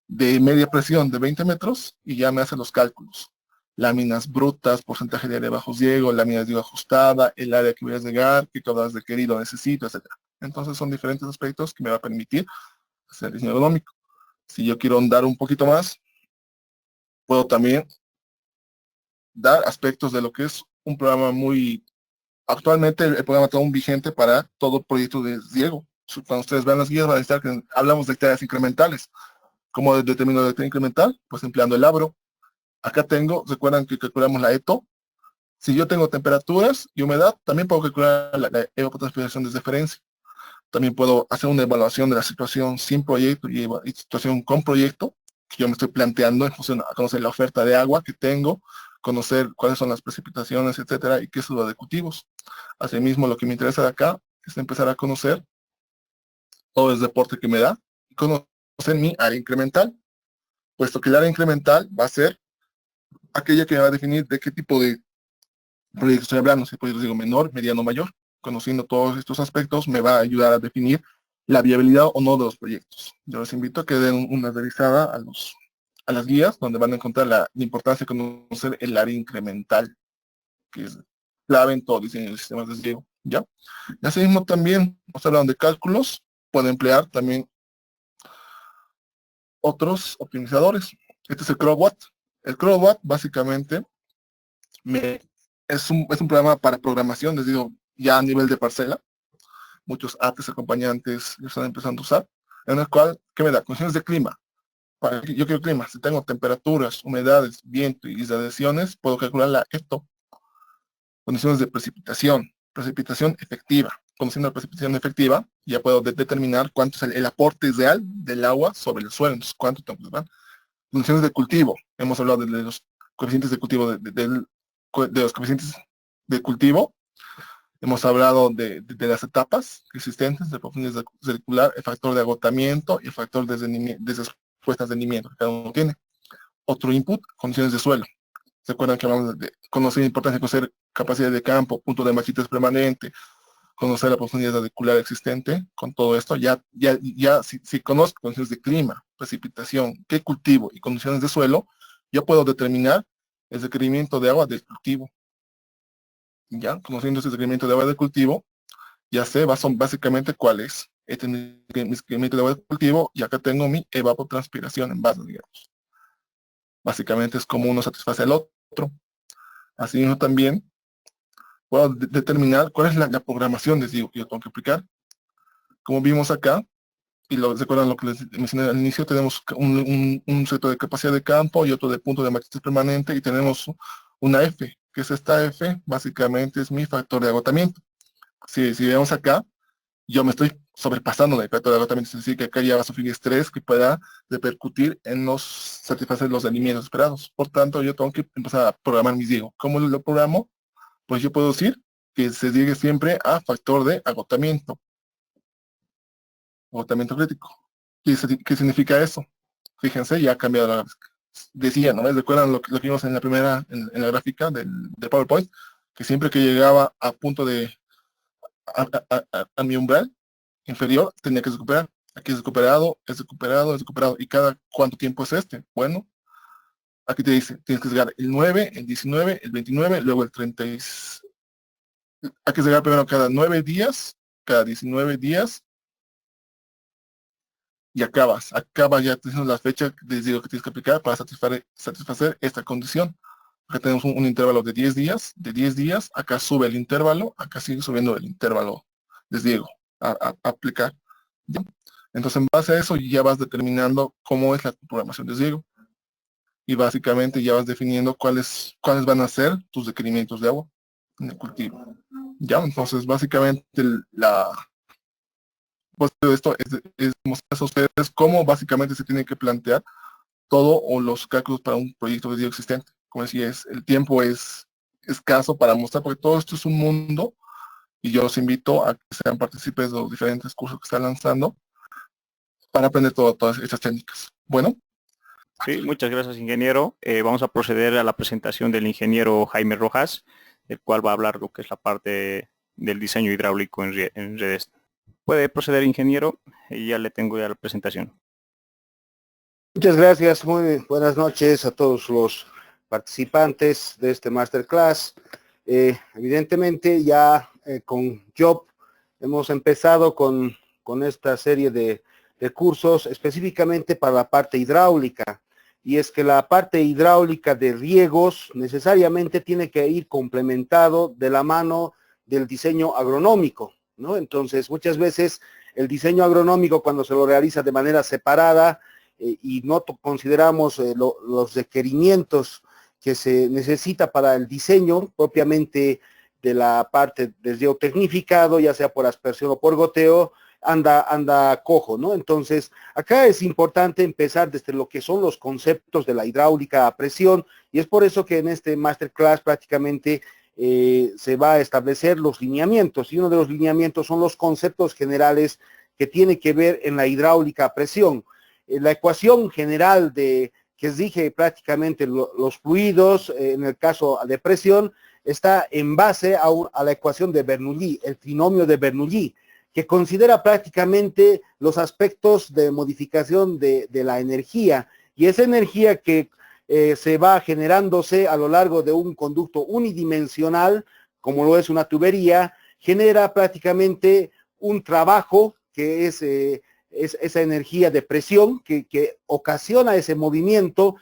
media presión de 20 metros, y ya me hace los cálculos. Láminas brutas, porcentaje de área bajo riego, láminas de riego ajustada, el área que voy a llegar, qué caudales requerido necesito, etc. Entonces son diferentes aspectos que me va a permitir hacer el diseño agronómico. Si yo quiero ahondar un poquito más, puedo también dar aspectos de lo que es un programa muy... Actualmente el programa está aún vigente para todo proyecto de riego. Cuando ustedes vean las guías van a estar que hablamos de hectáreas incrementales. ¿Cómo determino la hectárea incremental? Pues empleando el Abro. Acá tengo, recuerdan que calculamos la ETO. Si yo tengo temperaturas y humedad, también puedo calcular la evapotranspiración de referencia. También puedo hacer una evaluación de la situación sin proyecto y situación con proyecto, que yo me estoy planteando en función a conocer la oferta de agua que tengo, conocer cuáles son las precipitaciones, etcétera, y qué son los cultivos. Asimismo, lo que me interesa de acá es empezar a conocer todo el reporte que me da y conocer en mi área incremental, puesto que el área incremental va a ser aquella que va a definir de qué tipo de proyecto estoy hablando, si proyecto digo menor, mediano, mayor. Conociendo todos estos aspectos me va a ayudar a definir la viabilidad o no de los proyectos. Yo les invito a que den una revisada a las guías, donde van a encontrar la importancia de conocer el área incremental, que es clave en todo diseño de sistemas de riego, ¿ya? Y así mismo también, nos hablan de cálculos, puede emplear también otros optimizadores. Este es el CROWAT. El CROWAT básicamente es un programa para programación, les digo, ya a nivel de parcela. Muchos ATs acompañantes lo están empezando a usar, en el cual, ¿qué me da? Condiciones de clima. Yo quiero clima, si tengo temperaturas, humedades, viento y radiaciones, puedo calcular esto. Condiciones de precipitación efectiva. Conociendo la precipitación efectiva, ya puedo determinar cuánto es el aporte real del agua sobre el suelo. Entonces, cuánto tengo que dar. Condiciones de cultivo. Hemos hablado de los coeficientes de cultivo, de los coeficientes de cultivo. Hemos hablado de las etapas existentes, de profundidad circular, el factor de agotamiento y el factor de respuesta de rendimiento que cada uno tiene. Otro input, condiciones de suelo. ¿Se acuerdan que hablamos de conocer la importancia de conocer capacidad de campo, punto de machitas permanente, conocer la profundidad radicular existente? Con todo esto, si conozco condiciones de clima, precipitación, qué cultivo y condiciones de suelo, yo puedo determinar el requerimiento de agua del cultivo. Ya, conociendo ese requerimiento de agua del cultivo, ya sé básicamente cuál es. Este es mi requerimiento de agua del cultivo y acá tengo mi evapotranspiración en base, digamos. Básicamente es como uno satisface al otro. Así mismo también puedo determinar cuál es la programación de digo, que yo tengo que aplicar. Como vimos acá, y recuerdan lo que les mencioné al inicio, tenemos un sector de capacidad de campo y otro de punto de matriz permanente, y tenemos una F, que es esta F, básicamente es mi factor de agotamiento. Si vemos acá, yo me estoy sobrepasando del factor de agotamiento, es decir, que acá ya va a sufrir estrés que pueda repercutir en satisfacer los rendimientos esperados. Por tanto, yo tengo que empezar a programar mis riego. ¿Cómo lo programo? Pues yo puedo decir que se llegue siempre a factor de agotamiento crítico. ¿Qué significa eso? Fíjense, ya ha cambiado la gráfica. Decía, ¿no? ¿Recuerdan lo que vimos en la primera, en la gráfica del PowerPoint? Que siempre que llegaba a punto a mi umbral inferior, tenía que recuperar. Aquí es recuperado, es recuperado, es recuperado. ¿Y cada cuánto tiempo es este? Bueno, aquí te dice, tienes que llegar el 9, el 19, el 29, luego el 30. Hay que llegar primero cada 9 días, cada 19 días, y acabas ya teniendo la fecha que tienes que aplicar para satisfacer esta condición. Acá tenemos un intervalo de 10 días, acá sube el intervalo, acá sigue subiendo el intervalo, les digo, a aplicar. ¿Ya? Entonces, en base a eso, ya vas determinando cómo es la programación de riego. Y básicamente ya vas definiendo cuáles van a ser tus requerimientos de agua en el cultivo. ¿Ya? Entonces, básicamente, pues esto es mostrarles a ustedes cómo básicamente se tiene que plantear todo o los cálculos para un proyecto de riego existente. Como decía, el tiempo es escaso para mostrar, porque todo esto es un mundo, y yo los invito a que sean partícipes de los diferentes cursos que están lanzando para aprender todas estas técnicas. Bueno. Sí, muchas gracias, ingeniero. Vamos a proceder a la presentación del ingeniero Jaime Rojas, el cual va a hablar lo que es la parte del diseño hidráulico en redes. Puede proceder, ingeniero, y ya le tengo ya la presentación. Muchas gracias, muy buenas noches a todos los participantes de este masterclass. Evidentemente ya con Job hemos empezado con esta serie de cursos específicamente para la parte hidráulica, y es que la parte hidráulica de riegos necesariamente tiene que ir complementado de la mano del diseño agronómico, ¿no? Entonces, muchas veces el diseño agronómico, cuando se lo realiza de manera separada y no consideramos los requerimientos que se necesita para el diseño propiamente de la parte del riego tecnificado, ya sea por aspersión o por goteo, anda cojo, ¿no? Entonces, acá es importante empezar desde lo que son los conceptos de la hidráulica a presión, y es por eso que en este masterclass prácticamente se va a establecer los lineamientos, y uno de los lineamientos son los conceptos generales que tiene que ver en la hidráulica a presión. la ecuación general que rige prácticamente los fluidos, en el caso de presión, está en base a la ecuación de Bernoulli, el trinomio de Bernoulli, que considera prácticamente los aspectos de modificación de la energía, y esa energía que se va generándose a lo largo de un conducto unidimensional, como lo es una tubería, genera prácticamente un trabajo que es esa energía de presión que ocasiona ese movimiento,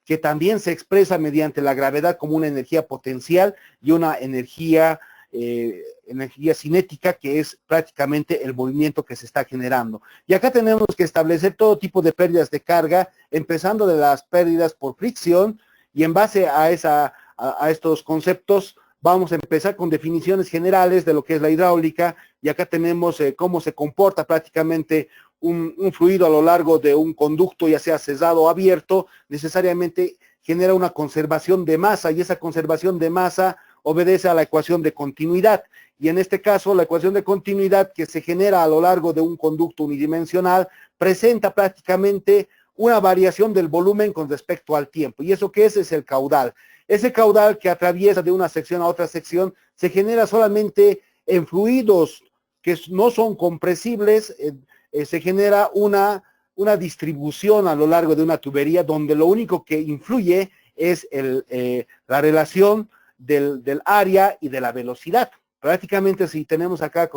que también se expresa mediante la gravedad como una energía potencial y una energía cinética, que es prácticamente el movimiento que se está generando. Y acá tenemos que establecer todo tipo de pérdidas de carga, empezando de las pérdidas por fricción, y en base a estos conceptos vamos a empezar con definiciones generales de lo que es la hidráulica, y acá tenemos cómo se comporta prácticamente un fluido a lo largo de un conducto, ya sea cerrado o abierto. Necesariamente genera una conservación de masa, y esa conservación de masa obedece a la ecuación de continuidad, y en este caso la ecuación de continuidad que se genera a lo largo de un conducto unidimensional presenta prácticamente una variación del volumen con respecto al tiempo. ¿Y eso qué es? Es el caudal. Ese caudal que atraviesa de una sección a otra sección se genera solamente en fluidos que no son compresibles. Se genera una distribución a lo largo de una tubería, donde lo único que influye es la relación del área y de la velocidad. Prácticamente, si tenemos acá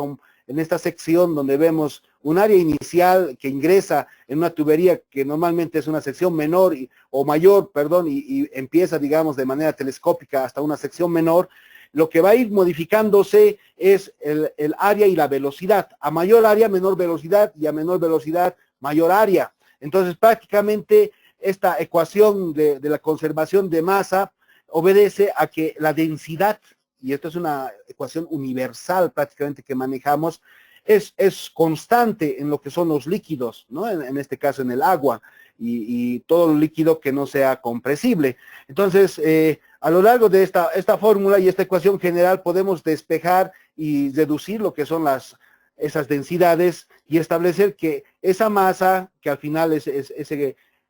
en esta sección donde vemos un área inicial que ingresa en una tubería que normalmente es una sección menor o mayor, perdón, y empieza, digamos, de manera telescópica hasta una sección menor, lo que va a ir modificándose es el área y la velocidad. A mayor área, menor velocidad, y a menor velocidad, mayor área. Entonces, prácticamente, esta ecuación de la conservación de masa obedece a que la densidad, y esto es una ecuación universal prácticamente que manejamos, es constante en lo que son los líquidos, ¿no? En este caso en el agua, y todo líquido que no sea compresible. Entonces, a lo largo de esta fórmula y esta ecuación general podemos despejar y reducir lo que son esas densidades, y establecer que esa masa, que al final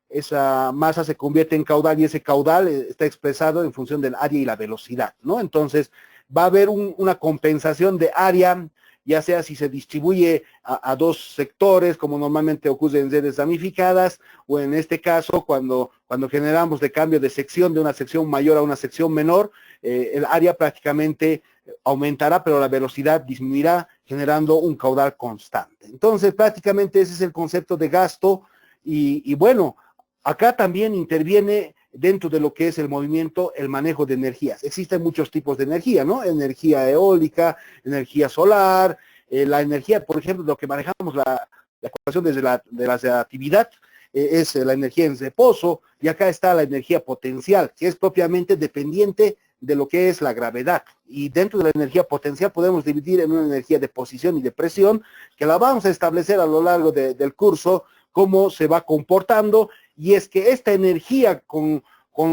esa masa se convierte en caudal, y ese caudal está expresado en función del área y la velocidad, ¿no? Entonces va a haber una compensación de área, ya sea si se distribuye a dos sectores, como normalmente ocurre en redes ramificadas, o en este caso cuando generamos de cambio de sección, de una sección mayor a una sección menor, el área prácticamente aumentará, pero la velocidad disminuirá, generando un caudal constante. Entonces, prácticamente ese es el concepto de gasto, y bueno, acá también interviene dentro de lo que es el movimiento, el manejo de energías. Existen muchos tipos de energía, ¿no? Energía eólica, energía solar, la energía, por ejemplo, lo que manejamos la ecuación desde la relatividad, es la energía en reposo, y acá está la energía potencial, que es propiamente dependiente de lo que es la gravedad. Y dentro de la energía potencial podemos dividir en una energía de posición y de presión, que la vamos a establecer a lo largo del curso, cómo se va comportando. Y es que esta energía con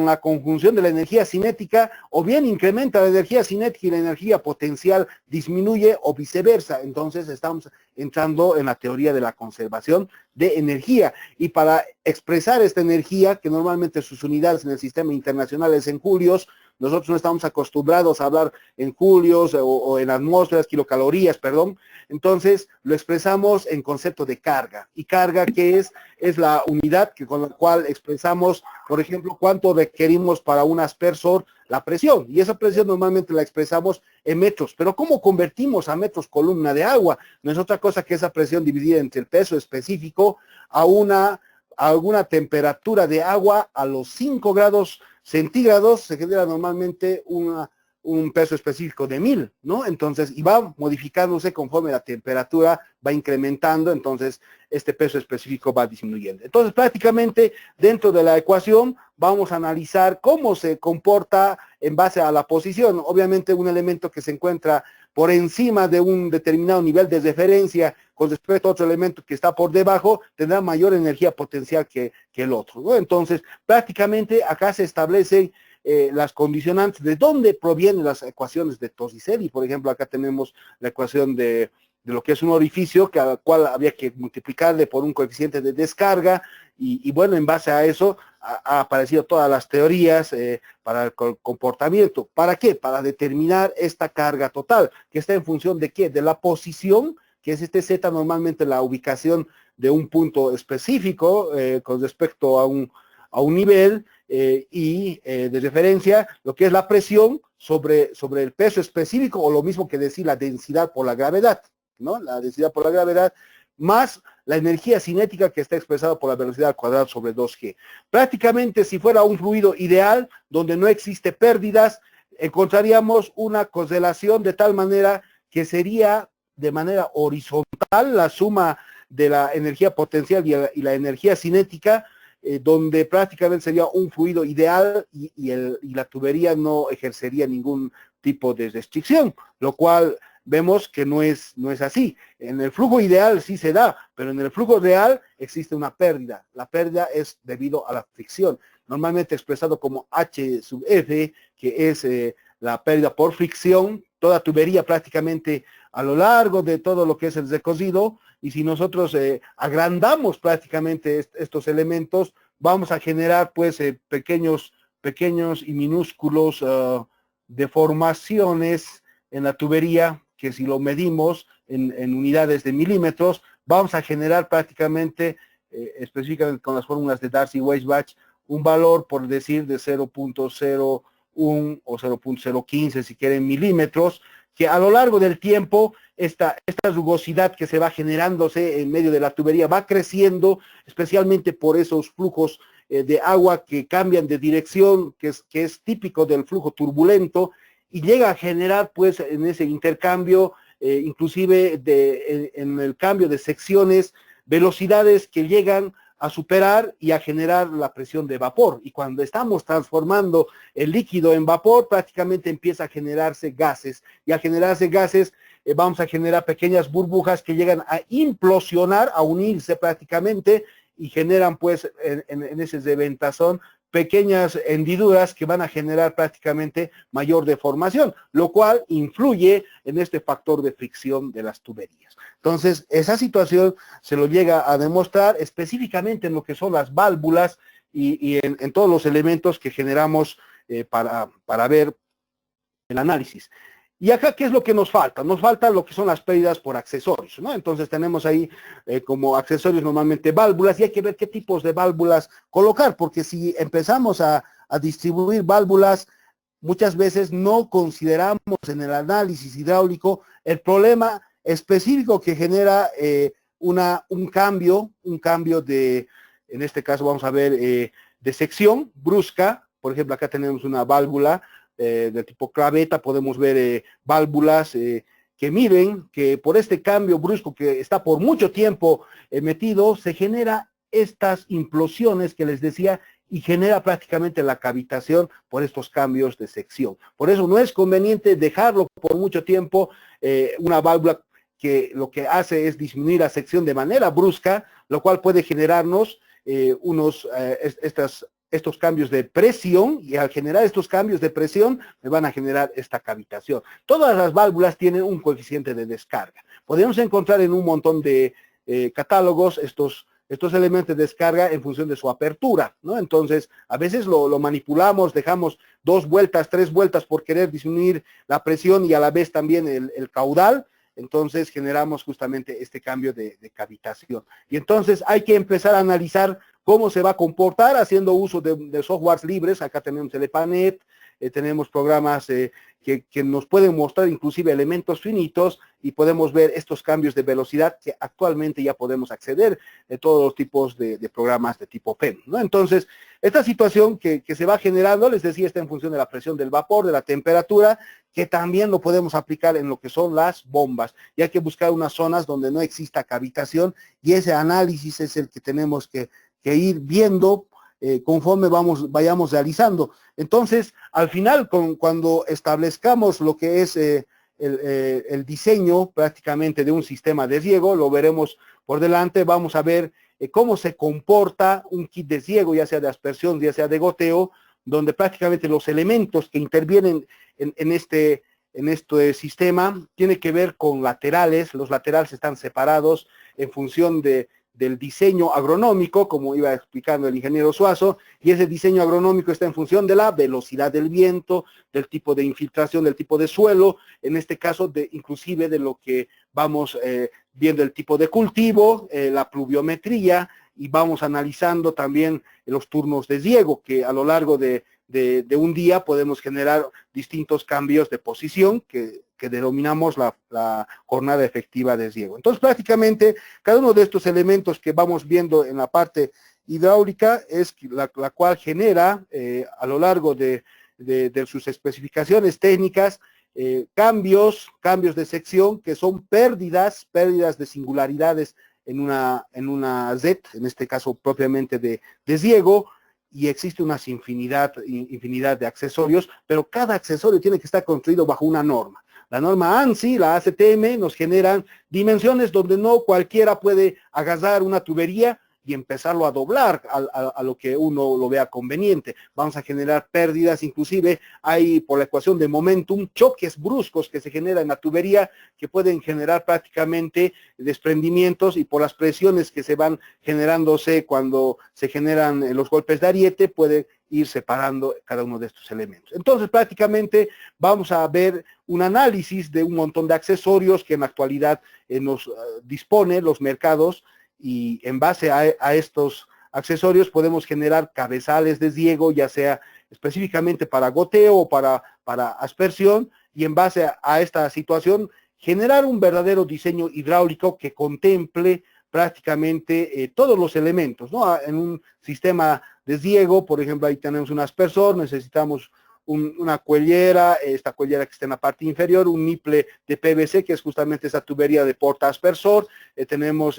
la conjunción de la energía cinética, o bien incrementa la energía cinética y la energía potencial disminuye, o viceversa. Entonces estamos entrando en la teoría de la conservación de energía. Y para expresar esta energía, que normalmente sus unidades en el sistema internacional es en julios, nosotros no estamos acostumbrados a hablar en julios o en atmósferas, kilocalorías, perdón. Entonces lo expresamos en concepto de carga. Y carga, que es la unidad con la cual expresamos, por ejemplo, cuánto requerimos para un aspersor, la presión. Y esa presión normalmente la expresamos en metros. Pero ¿cómo convertimos a metros columna de agua? No es otra cosa que esa presión dividida entre el peso específico a alguna temperatura de agua a los 5 grados centígrados, se genera normalmente un peso específico de 1000, ¿no? Entonces, y va modificándose conforme la temperatura va incrementando, entonces este peso específico va disminuyendo. Entonces, prácticamente dentro de la ecuación vamos a analizar cómo se comporta en base a la posición. Obviamente un elemento que se encuentra por encima de un determinado nivel de referencia con respecto a otro elemento que está por debajo, tendrá mayor energía potencial que el otro, ¿no? Entonces, prácticamente acá se establecen las condicionantes de dónde provienen las ecuaciones de Torricelli. Por ejemplo, acá tenemos la ecuación de lo que es un orificio, al cual había que multiplicarle por un coeficiente de descarga, y bueno, en base a eso ha aparecido todas las teorías para el comportamiento. ¿Para qué? Para determinar esta carga total, que está en función de ¿qué? De la posición, que es este Z, normalmente la ubicación de un punto específico con respecto a un nivel de referencia, lo que es la presión sobre el peso específico, o lo mismo que decir la densidad por la gravedad, ¿no? La densidad por la gravedad, más la energía cinética que está expresada por la velocidad al cuadrado sobre 2G. Prácticamente, si fuera un fluido ideal, donde no existe pérdidas, encontraríamos una correlación de tal manera que sería de manera horizontal la suma de la energía potencial y la energía cinética, donde prácticamente sería un fluido ideal y la tubería no ejercería ningún tipo de restricción, lo cual vemos que no es así. En el flujo ideal sí se da, pero en el flujo real existe una pérdida. La pérdida es debido a la fricción, normalmente expresado como H sub F, que es la pérdida por fricción. Toda tubería prácticamente a lo largo de todo lo que es el recorrido, y si nosotros agrandamos prácticamente estos elementos, vamos a generar pues pequeños y minúsculos deformaciones en la tubería, que si lo medimos en unidades de milímetros, vamos a generar prácticamente, específicamente con las fórmulas de Darcy-Weisbach, un valor, por decir, de 0.01 o 0.015, si quieren, milímetros, que a lo largo del tiempo, esta rugosidad que se va generándose en medio de la tubería va creciendo, especialmente por esos flujos de agua que cambian de dirección, que es típico del flujo turbulento, y llega a generar pues en ese intercambio, inclusive en el cambio de secciones, velocidades que llegan a superar y a generar la presión de vapor. Y cuando estamos transformando el líquido en vapor, prácticamente empieza a generarse gases, y al generarse gases vamos a generar pequeñas burbujas que llegan a implosionar, a unirse prácticamente, y generan pues en ese reventazón pequeñas hendiduras que van a generar prácticamente mayor deformación, lo cual influye en este factor de fricción de las tuberías. Entonces, esa situación se lo llega a demostrar específicamente en lo que son las válvulas y en todos los elementos que generamos para ver el análisis. Y acá, ¿qué es lo que nos falta? Nos falta lo que son las pérdidas por accesorios, ¿no? Entonces tenemos ahí como accesorios normalmente válvulas, y hay que ver qué tipos de válvulas colocar, porque si empezamos a distribuir válvulas, muchas veces no consideramos en el análisis hidráulico el problema específico que genera un cambio de, en este caso vamos a ver, de sección brusca. Por ejemplo, acá tenemos una válvula de tipo claveta, podemos ver válvulas que miden que por este cambio brusco que está por mucho tiempo metido, se genera estas implosiones que les decía, y genera prácticamente la cavitación por estos cambios de sección. Por eso no es conveniente dejarlo por mucho tiempo, una válvula que lo que hace es disminuir la sección de manera brusca, lo cual puede generarnos estos cambios de presión, y al generar estos cambios de presión me van a generar esta cavitación. Todas las válvulas tienen un coeficiente de descarga. Podemos encontrar en un montón de catálogos estos elementos de descarga en función de su apertura, ¿no? Entonces, a veces lo manipulamos, dejamos 2 vueltas, 3 vueltas por querer disminuir la presión y a la vez también el caudal. Entonces generamos justamente este cambio de cavitación. Y entonces hay que empezar a analizar cómo se va a comportar haciendo uso de softwares libres. Acá tenemos el EPANET, tenemos programas que nos pueden mostrar inclusive elementos finitos, y podemos ver estos cambios de velocidad que actualmente ya podemos acceder de todos los tipos de programas de tipo PEM, ¿no? Entonces, esta situación que se va generando, les decía, está en función de la presión del vapor, de la temperatura, que también lo podemos aplicar en lo que son las bombas, y hay que buscar unas zonas donde no exista cavitación, y ese análisis es el que tenemos que ir viendo conforme vayamos realizando. Entonces, al final, cuando establezcamos lo que es el diseño prácticamente de un sistema de riego, lo veremos por delante, vamos a ver cómo se comporta un kit de riego, ya sea de aspersión, ya sea de goteo, donde prácticamente los elementos que intervienen en este sistema tiene que ver con laterales. Los laterales están separados en función de del diseño agronómico, como iba explicando el ingeniero Suazo, y ese diseño agronómico está en función de la velocidad del viento, del tipo de infiltración, del tipo de suelo, en este caso inclusive de lo que vamos viendo el tipo de cultivo, la pluviometría, y vamos analizando también los turnos de riego, que a lo largo de un día podemos generar distintos cambios de posición que denominamos la jornada efectiva de riego. Entonces, prácticamente, cada uno de estos elementos que vamos viendo en la parte hidráulica es la cual genera a lo largo de sus especificaciones técnicas cambios de sección que son pérdidas de singularidades en una red, en este caso propiamente de riego, y existe una infinidad de accesorios, pero cada accesorio tiene que estar construido bajo una norma. La norma ANSI, la ACTM, nos generan dimensiones donde no cualquiera puede agarrar una tubería y empezarlo a doblar a lo que uno lo vea conveniente. Vamos a generar pérdidas, inclusive hay por la ecuación de momentum, choques bruscos que se generan en la tubería que pueden generar prácticamente desprendimientos, y por las presiones que se van generándose cuando se generan los golpes de ariete, puede ir separando cada uno de estos elementos. Entonces, prácticamente vamos a ver un análisis de un montón de accesorios que en la actualidad nos dispone los mercados, y en base a estos accesorios podemos generar cabezales de riego, ya sea específicamente para goteo o para aspersión, y en base a esta situación generar un verdadero diseño hidráulico que contemple prácticamente todos los elementos, ¿no? En un sistema de riego, por ejemplo, ahí tenemos un aspersor, necesitamos una cuellera, esta cuellera que está en la parte inferior, un niple de PVC, que es justamente esa tubería de porta aspersor, tenemos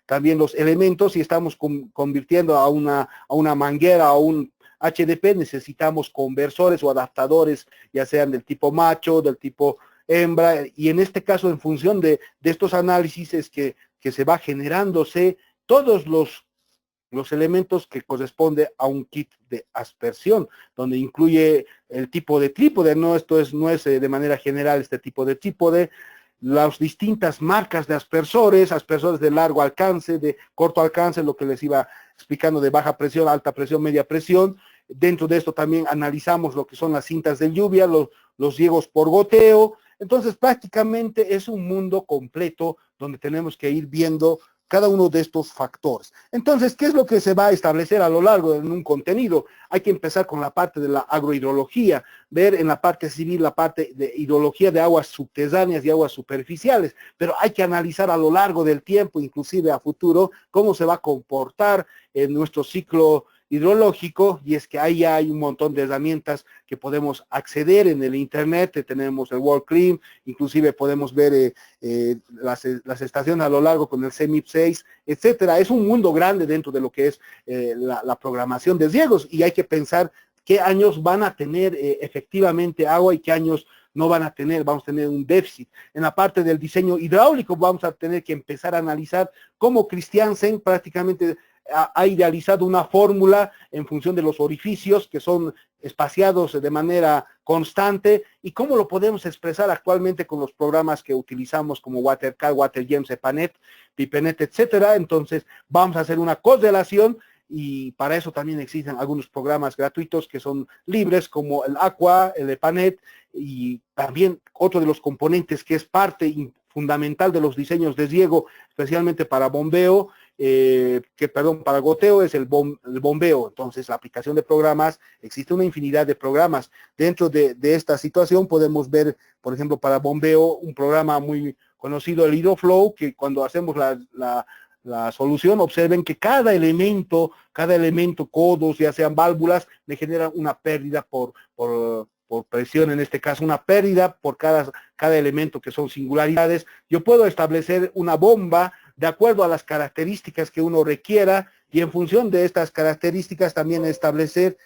también los elementos, y estamos convirtiendo a una manguera, a un HDP, necesitamos conversores o adaptadores, ya sean del tipo macho, del tipo hembra, y en este caso, en función de estos análisis, es que se va generándose todos los elementos que corresponde a un kit de aspersión, donde incluye el tipo de trípode, no es de manera general este tipo de trípode, las distintas marcas de aspersores de largo alcance, de corto alcance, lo que les iba explicando, de baja presión, alta presión, media presión. Dentro de esto también analizamos lo que son las cintas de lluvia, los riegos por goteo. Entonces, prácticamente es un mundo completo donde tenemos que ir viendo cada uno de estos factores. Entonces, ¿qué es lo que se va a establecer a lo largo de un contenido? Hay que empezar con la parte de la agrohidrología, ver en la parte civil la parte de hidrología de aguas subterráneas y aguas superficiales, pero hay que analizar a lo largo del tiempo, inclusive a futuro, cómo se va a comportar en nuestro ciclo hidrológico, y es que ahí hay un montón de herramientas que podemos acceder en el internet. Tenemos el WorldClim, inclusive podemos ver las estaciones a lo largo con el CEMIP 6, etcétera. Es un mundo grande dentro de lo que es la programación de riegos, y hay que pensar qué años van a tener efectivamente agua y qué años no van a tener, vamos a tener un déficit. En la parte del diseño hidráulico vamos a tener que empezar a analizar cómo Christiansen prácticamente ha idealizado una fórmula en función de los orificios que son espaciados de manera constante, y cómo lo podemos expresar actualmente con los programas que utilizamos como WaterCAD, WaterGems, EPANET, PIPENET, etcétera. Entonces vamos a hacer una correlación, y para eso también existen algunos programas gratuitos que son libres, como el Aqua, el EPANET, y también otro de los componentes que es parte fundamental de los diseños de riego, especialmente para bombeo, para goteo, es el bombeo. Entonces, la aplicación de programas, existe una infinidad de programas. Dentro de esta situación podemos ver, por ejemplo, para bombeo, un programa muy conocido, el HydroFlow, que cuando hacemos la solución, observen que cada elemento, codos, ya sean válvulas, le generan una pérdida por presión, en este caso una pérdida por cada elemento, que son singularidades. Yo puedo establecer una bomba de acuerdo a las características que uno requiera, y en función de estas características también establecer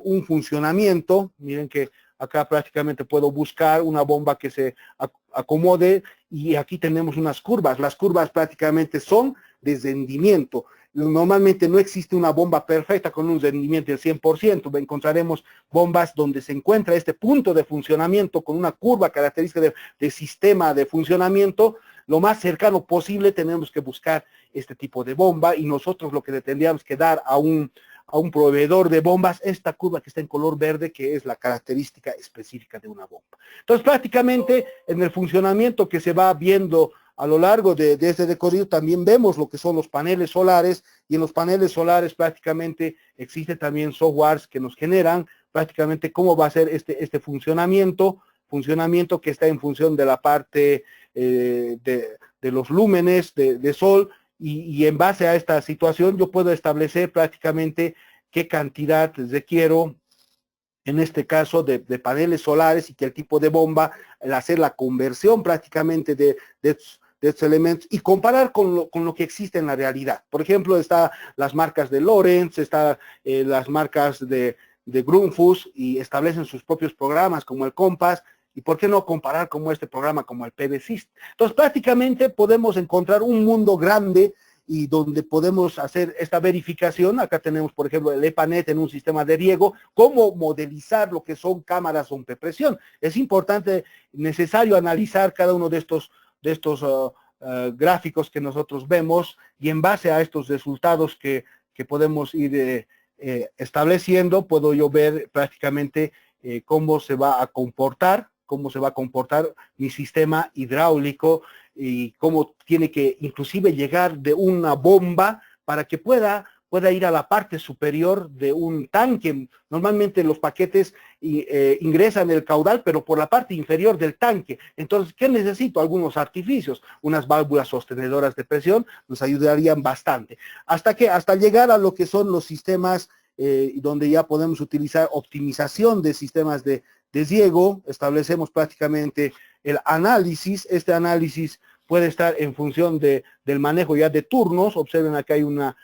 un funcionamiento. Miren que acá prácticamente puedo buscar una bomba que se acomode, y aquí tenemos unas curvas. Las curvas prácticamente son de rendimiento. Normalmente no existe una bomba perfecta con un rendimiento del 100%. Encontraremos bombas donde se encuentra este punto de funcionamiento con una curva característica de sistema de funcionamiento, lo más cercano posible tenemos que buscar este tipo de bomba y nosotros lo que le tendríamos que dar a un proveedor de bombas, esta curva que está en color verde, que es la característica específica de una bomba. Entonces, prácticamente en el funcionamiento que se va viendo a lo largo de este recorrido también vemos lo que son los paneles solares, y en los paneles solares prácticamente existe también softwares que nos generan prácticamente cómo va a ser este funcionamiento que está en función de la parte de los lúmenes de sol, y en base a esta situación yo puedo establecer prácticamente qué cantidad requiero, en este caso de paneles solares, y que el tipo de bomba, el hacer la conversión prácticamente de estos elementos y comparar con lo que existe en la realidad. Por ejemplo, están las marcas de Lorentz, están las marcas de Grundfos, y establecen sus propios programas como el Compass, y por qué no comparar como este programa como el PVSIST. Entonces prácticamente podemos encontrar un mundo grande y donde podemos hacer esta verificación. Acá tenemos, por ejemplo, el EPANET en un sistema de riego, cómo modelizar lo que son cámaras rompepresión. Es importante, necesario analizar cada uno de estos gráficos que nosotros vemos, y en base a estos resultados que podemos ir estableciendo, puedo yo ver prácticamente cómo se va a comportar mi sistema hidráulico, y cómo tiene que inclusive llegar de una bomba para que pueda ir a la parte superior de un tanque. Normalmente los paquetes ingresan el caudal, pero por la parte inferior del tanque. Entonces, ¿qué necesito? Algunos artificios, unas válvulas sostenedoras de presión nos ayudarían bastante. Hasta llegar a lo que son los sistemas donde ya podemos utilizar optimización de sistemas de riego. Establecemos prácticamente el análisis. Este análisis puede estar en función del manejo ya de turnos. Observen, acá hay una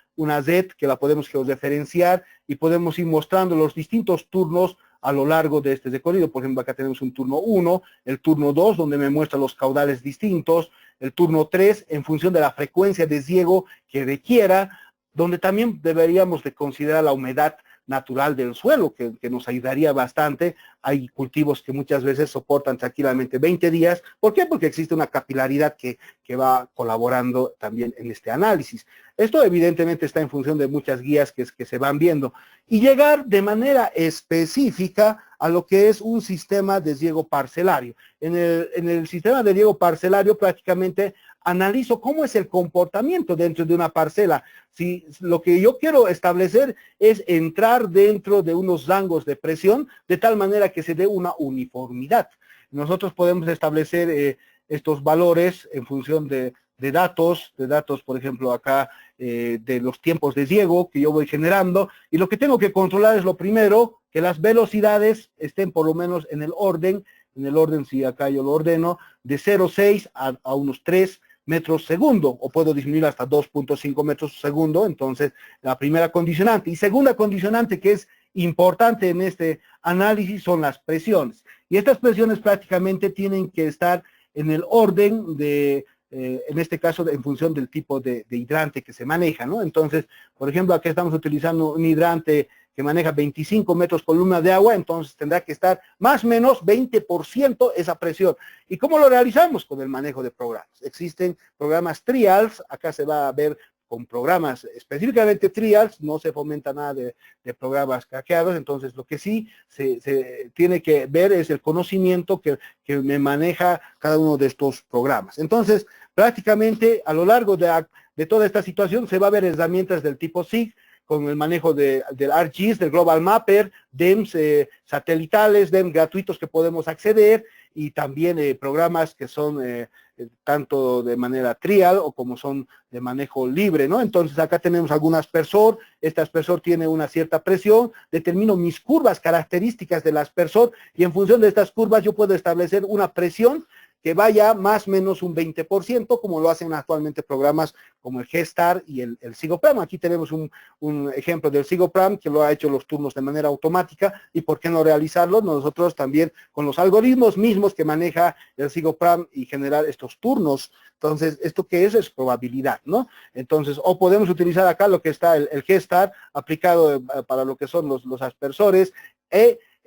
Z que la podemos georreferenciar, y podemos ir mostrando los distintos turnos a lo largo de este recorrido. Por ejemplo, acá tenemos un turno 1, el turno 2, donde me muestra los caudales distintos, el turno 3, en función de la frecuencia de riego que requiera, donde también deberíamos de considerar la humedad natural del suelo, que nos ayudaría bastante. Hay cultivos que muchas veces soportan tranquilamente 20 días. ¿Por qué? Porque existe una capilaridad que va colaborando también en este análisis. Esto evidentemente está en función de muchas guías que se van viendo. Y llegar de manera específica a lo que es un sistema de riego parcelario. En el sistema de riego parcelario prácticamente analizo cómo es el comportamiento dentro de una parcela. Si lo que yo quiero establecer es entrar dentro de unos rangos de presión de tal manera que se dé una uniformidad. Nosotros podemos establecer estos valores en función de datos, por ejemplo, acá de los tiempos de riego que yo voy generando, y lo que tengo que controlar es lo primero, que las velocidades estén por lo menos en el orden, si acá yo lo ordeno, de 0,6 a unos 3 metros segundo, o puedo disminuir hasta 2.5 metros segundo. Entonces, la primera condicionante. Y segunda condicionante que es importante en este análisis son las presiones. Y estas presiones prácticamente tienen que estar en el orden de, en este caso, en función del tipo de hidrante que se maneja, ¿no? Entonces, por ejemplo, aquí estamos utilizando un hidrante que maneja 25 metros columna de agua, entonces tendrá que estar más o menos 20% esa presión. ¿Y cómo lo realizamos? Con el manejo de programas. Existen programas trials, acá se va a ver con programas específicamente trials, no se fomenta nada de programas craqueados. Entonces lo que sí se tiene que ver es el conocimiento que me maneja cada uno de estos programas. Entonces prácticamente a lo largo de toda esta situación se va a ver herramientas del tipo SIG, con el manejo del ArcGIS, del Global Mapper, DEMS satelitales, DEMS gratuitos que podemos acceder, y también programas que son tanto de manera trial o como son de manejo libre, ¿no? Entonces acá tenemos algún aspersor. Este aspersor tiene una cierta presión, determino mis curvas características del aspersor, y en función de estas curvas yo puedo establecer una presión que vaya más o menos un 20%, como lo hacen actualmente programas como el G-Star y el SIGOPRAM. Aquí tenemos un ejemplo del SIGOPRAM que lo ha hecho los turnos de manera automática, y por qué no realizarlo nosotros también con los algoritmos mismos que maneja el SIGOPRAM y generar estos turnos. Entonces, ¿esto qué es? Es probabilidad, ¿no? Entonces, o podemos utilizar acá lo que está el G-Star aplicado para lo que son los aspersores,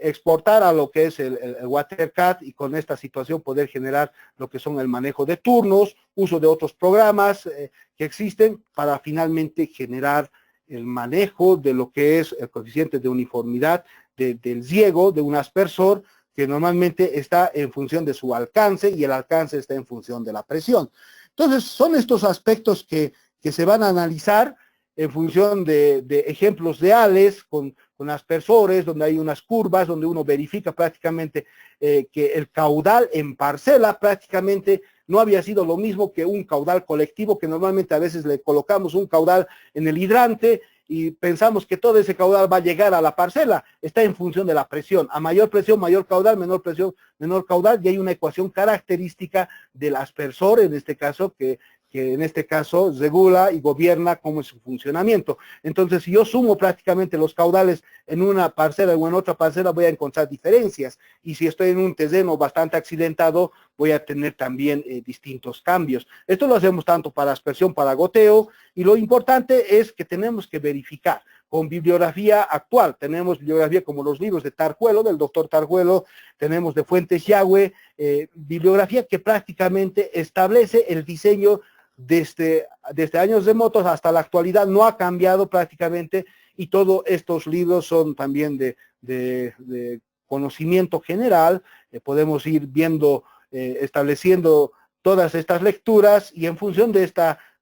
exportar a lo que es el WaterCAD y con esta situación poder generar lo que son el manejo de turnos, uso de otros programas que existen para finalmente generar el manejo de lo que es el coeficiente de uniformidad del riego de un aspersor, que normalmente está en función de su alcance y el alcance está en función de la presión. Entonces, son estos aspectos que se van a analizar en función de ejemplos reales con aspersores, donde hay unas curvas, donde uno verifica prácticamente que el caudal en parcela prácticamente no había sido lo mismo que un caudal colectivo, que normalmente a veces le colocamos un caudal en el hidrante y pensamos que todo ese caudal va a llegar a la parcela. Está en función de la presión. A mayor presión, mayor caudal, menor presión, menor caudal, y hay una ecuación característica del aspersor, en este caso, que en este caso regula y gobierna cómo es su funcionamiento. Entonces, si yo sumo prácticamente los caudales en una parcela o en otra parcela, voy a encontrar diferencias. Y si estoy en un terreno bastante accidentado, voy a tener también distintos cambios. Esto lo hacemos tanto para aspersión, para goteo, y lo importante es que tenemos que verificar con bibliografía actual. Tenemos bibliografía como los libros de Tarjuelo, del doctor Tarjuelo, tenemos de Fuentes Yagüe, bibliografía que prácticamente establece el diseño desde años remotos hasta la actualidad, no ha cambiado prácticamente, y todos estos libros son también de conocimiento general. Podemos ir viendo, estableciendo todas estas lecturas, y en función de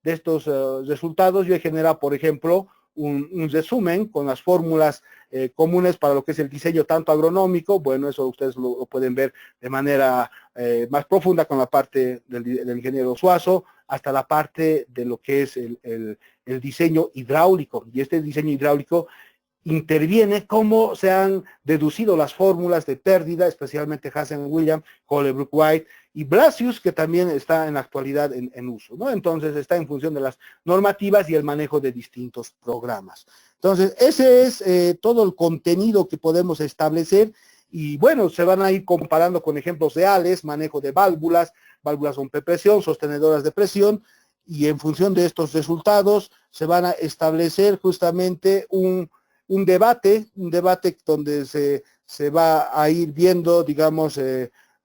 estos resultados yo he generado, por ejemplo, un resumen con las fórmulas comunes para lo que es el diseño tanto agronómico. Bueno, eso ustedes lo pueden ver de manera más profunda con la parte del ingeniero Suazo, hasta la parte de lo que es el diseño hidráulico. Y este diseño hidráulico interviene cómo se han deducido las fórmulas de pérdida, especialmente Hazen-Williams, Colebrook-White y Blasius, que también está en la actualidad en uso, ¿no? Entonces está en función de las normativas y el manejo de distintos programas. Entonces, ese es todo el contenido que podemos establecer, y bueno, se van a ir comparando con ejemplos reales, manejo de válvulas rompepresión, sostenedoras de presión, y en función de estos resultados se van a establecer justamente un debate donde se va a ir viendo, digamos,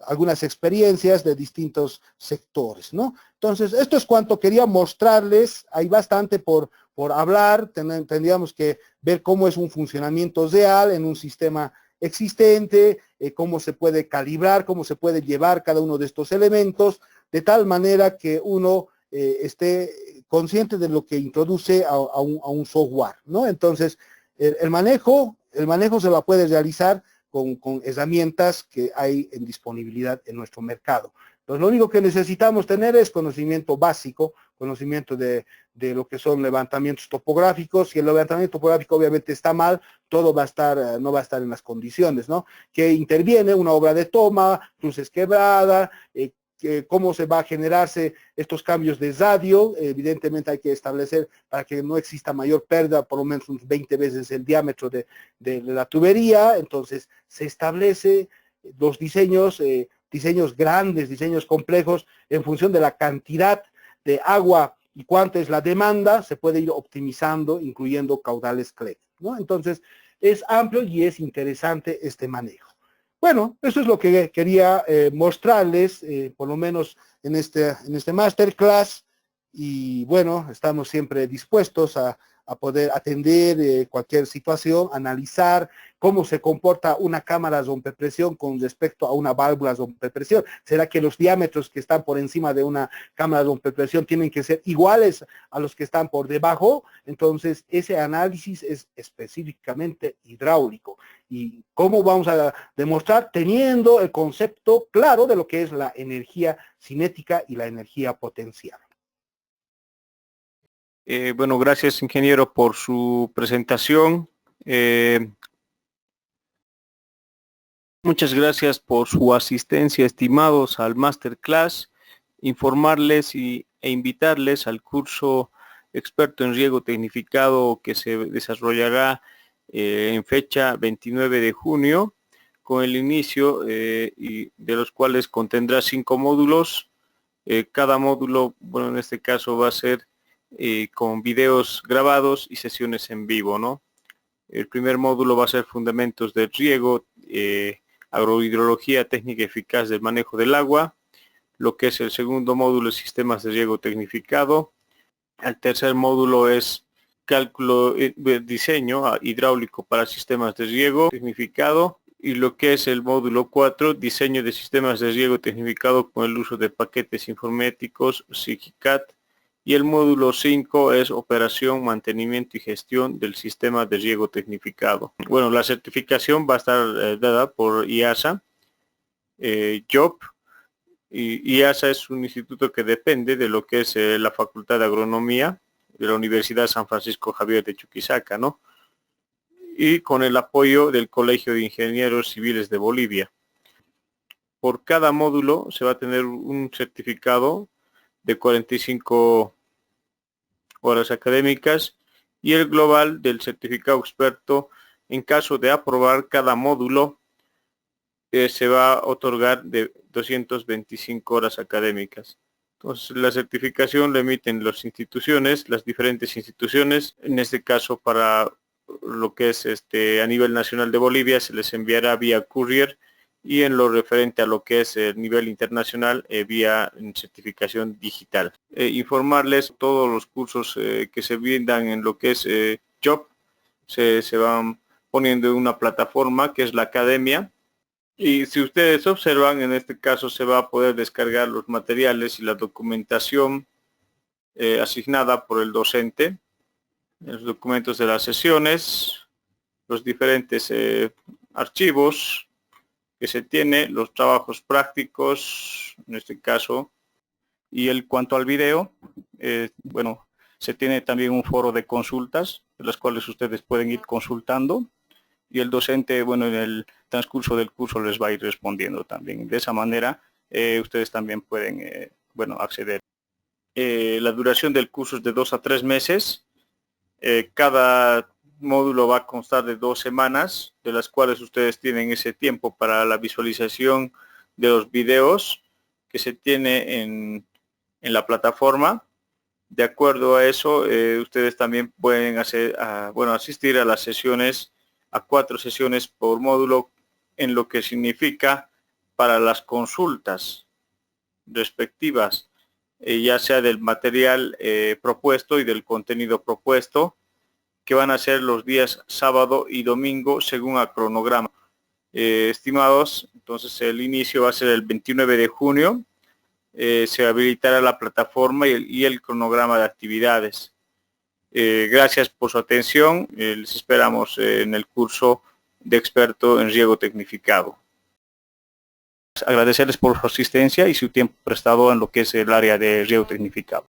algunas experiencias de distintos sectores, ¿no? Entonces, esto es cuanto quería mostrarles. Hay bastante por hablar. Tendríamos que ver cómo es un funcionamiento real en un sistema existente, cómo se puede calibrar, cómo se puede llevar cada uno de estos elementos, de tal manera que uno esté consciente de lo que introduce a un software, ¿no? Entonces, el manejo se la puede realizar con herramientas que hay en disponibilidad en nuestro mercado. Entonces, lo único que necesitamos tener es conocimiento básico, conocimiento de lo que son levantamientos topográficos. Si el levantamiento topográfico obviamente está mal, todo va a estar, no va a estar en las condiciones, ¿no? Que interviene una obra de toma, cruces quebrada, cómo se va a generarse estos cambios de radio. Evidentemente hay que establecer para que no exista mayor pérdida, por lo menos unos 20 veces el diámetro de la tubería. Entonces se establece los diseños grandes, diseños complejos, en función de la cantidad de agua y cuánto es la demanda. Se puede ir optimizando, incluyendo caudales CLEC, ¿no? Entonces es amplio y es interesante este manejo. Bueno, eso es lo que quería mostrarles, por lo menos en este masterclass, y bueno, estamos siempre dispuestos a poder atender cualquier situación, analizar cómo se comporta una cámara rompepresión con respecto a una válvula rompepresión. ¿Será que los diámetros que están por encima de una cámara rompepresión tienen que ser iguales a los que están por debajo? Entonces, ese análisis es específicamente hidráulico. ¿Y cómo vamos a demostrar? Teniendo el concepto claro de lo que es la energía cinética y la energía potencial. Bueno, gracias, ingeniero, por su presentación. Muchas gracias por su asistencia, estimados, al masterclass. Informarles e invitarles al curso experto en riego tecnificado que se desarrollará en fecha 29 de junio, con el inicio y de los cuales contendrá 5 módulos. Cada módulo, bueno, en este caso va a ser con videos grabados y sesiones en vivo, ¿no? El primer módulo va a ser fundamentos del riego, agrohidrología técnica eficaz del manejo del agua. Lo que es el segundo módulo es sistemas de riego tecnificado. El tercer módulo es cálculo, diseño hidráulico para sistemas de riego tecnificado. Y lo que es el módulo 4, diseño de sistemas de riego tecnificado con el uso de paquetes informáticos SIGCAD. Y el módulo 5 es operación, mantenimiento y gestión del sistema de riego tecnificado. Bueno, la certificación va a estar dada por IASA, JOB. Y IASA es un instituto que depende de lo que es la Facultad de Agronomía de la Universidad San Francisco Javier de Chuquisaca, ¿no? Y con el apoyo del Colegio de Ingenieros Civiles de Bolivia. Por cada módulo se va a tener un certificado de 45 horas académicas y el global del certificado experto. En caso de aprobar cada módulo, se va a otorgar de 225 horas académicas. Entonces, la certificación la emiten las instituciones, las diferentes instituciones. En este caso, para lo que es a nivel nacional de Bolivia, se les enviará vía courier, y en lo referente a lo que es el nivel internacional, vía certificación digital. Informarles todos los cursos que se brindan en lo que es JOB, se van poniendo en una plataforma que es la academia. Y si ustedes observan, en este caso se va a poder descargar los materiales y la documentación asignada por el docente, los documentos de las sesiones, los diferentes archivos que se tiene, los trabajos prácticos, en este caso. Y cuanto al video, bueno, se tiene también un foro de consultas, de las cuales ustedes pueden ir consultando. Y el docente, bueno, en el transcurso del curso les va a ir respondiendo también. De esa manera, ustedes también pueden, bueno, acceder. La duración del curso es de 2 a 3 meses. Cada módulo va a constar de 2 semanas, de las cuales ustedes tienen ese tiempo para la visualización de los videos que se tiene en la plataforma. De acuerdo a eso, ustedes también pueden asistir a las sesiones, a 4 sesiones por módulo, en lo que significa para las consultas respectivas, ya sea del material propuesto y del contenido propuesto, que van a ser los días sábado y domingo según el cronograma. Estimados, entonces el inicio va a ser el 29 de junio, se habilitará la plataforma y el cronograma de actividades. Gracias por su atención. Les esperamos en el curso de experto en riego tecnificado. Agradecerles por su asistencia y su tiempo prestado en lo que es el área de riego tecnificado.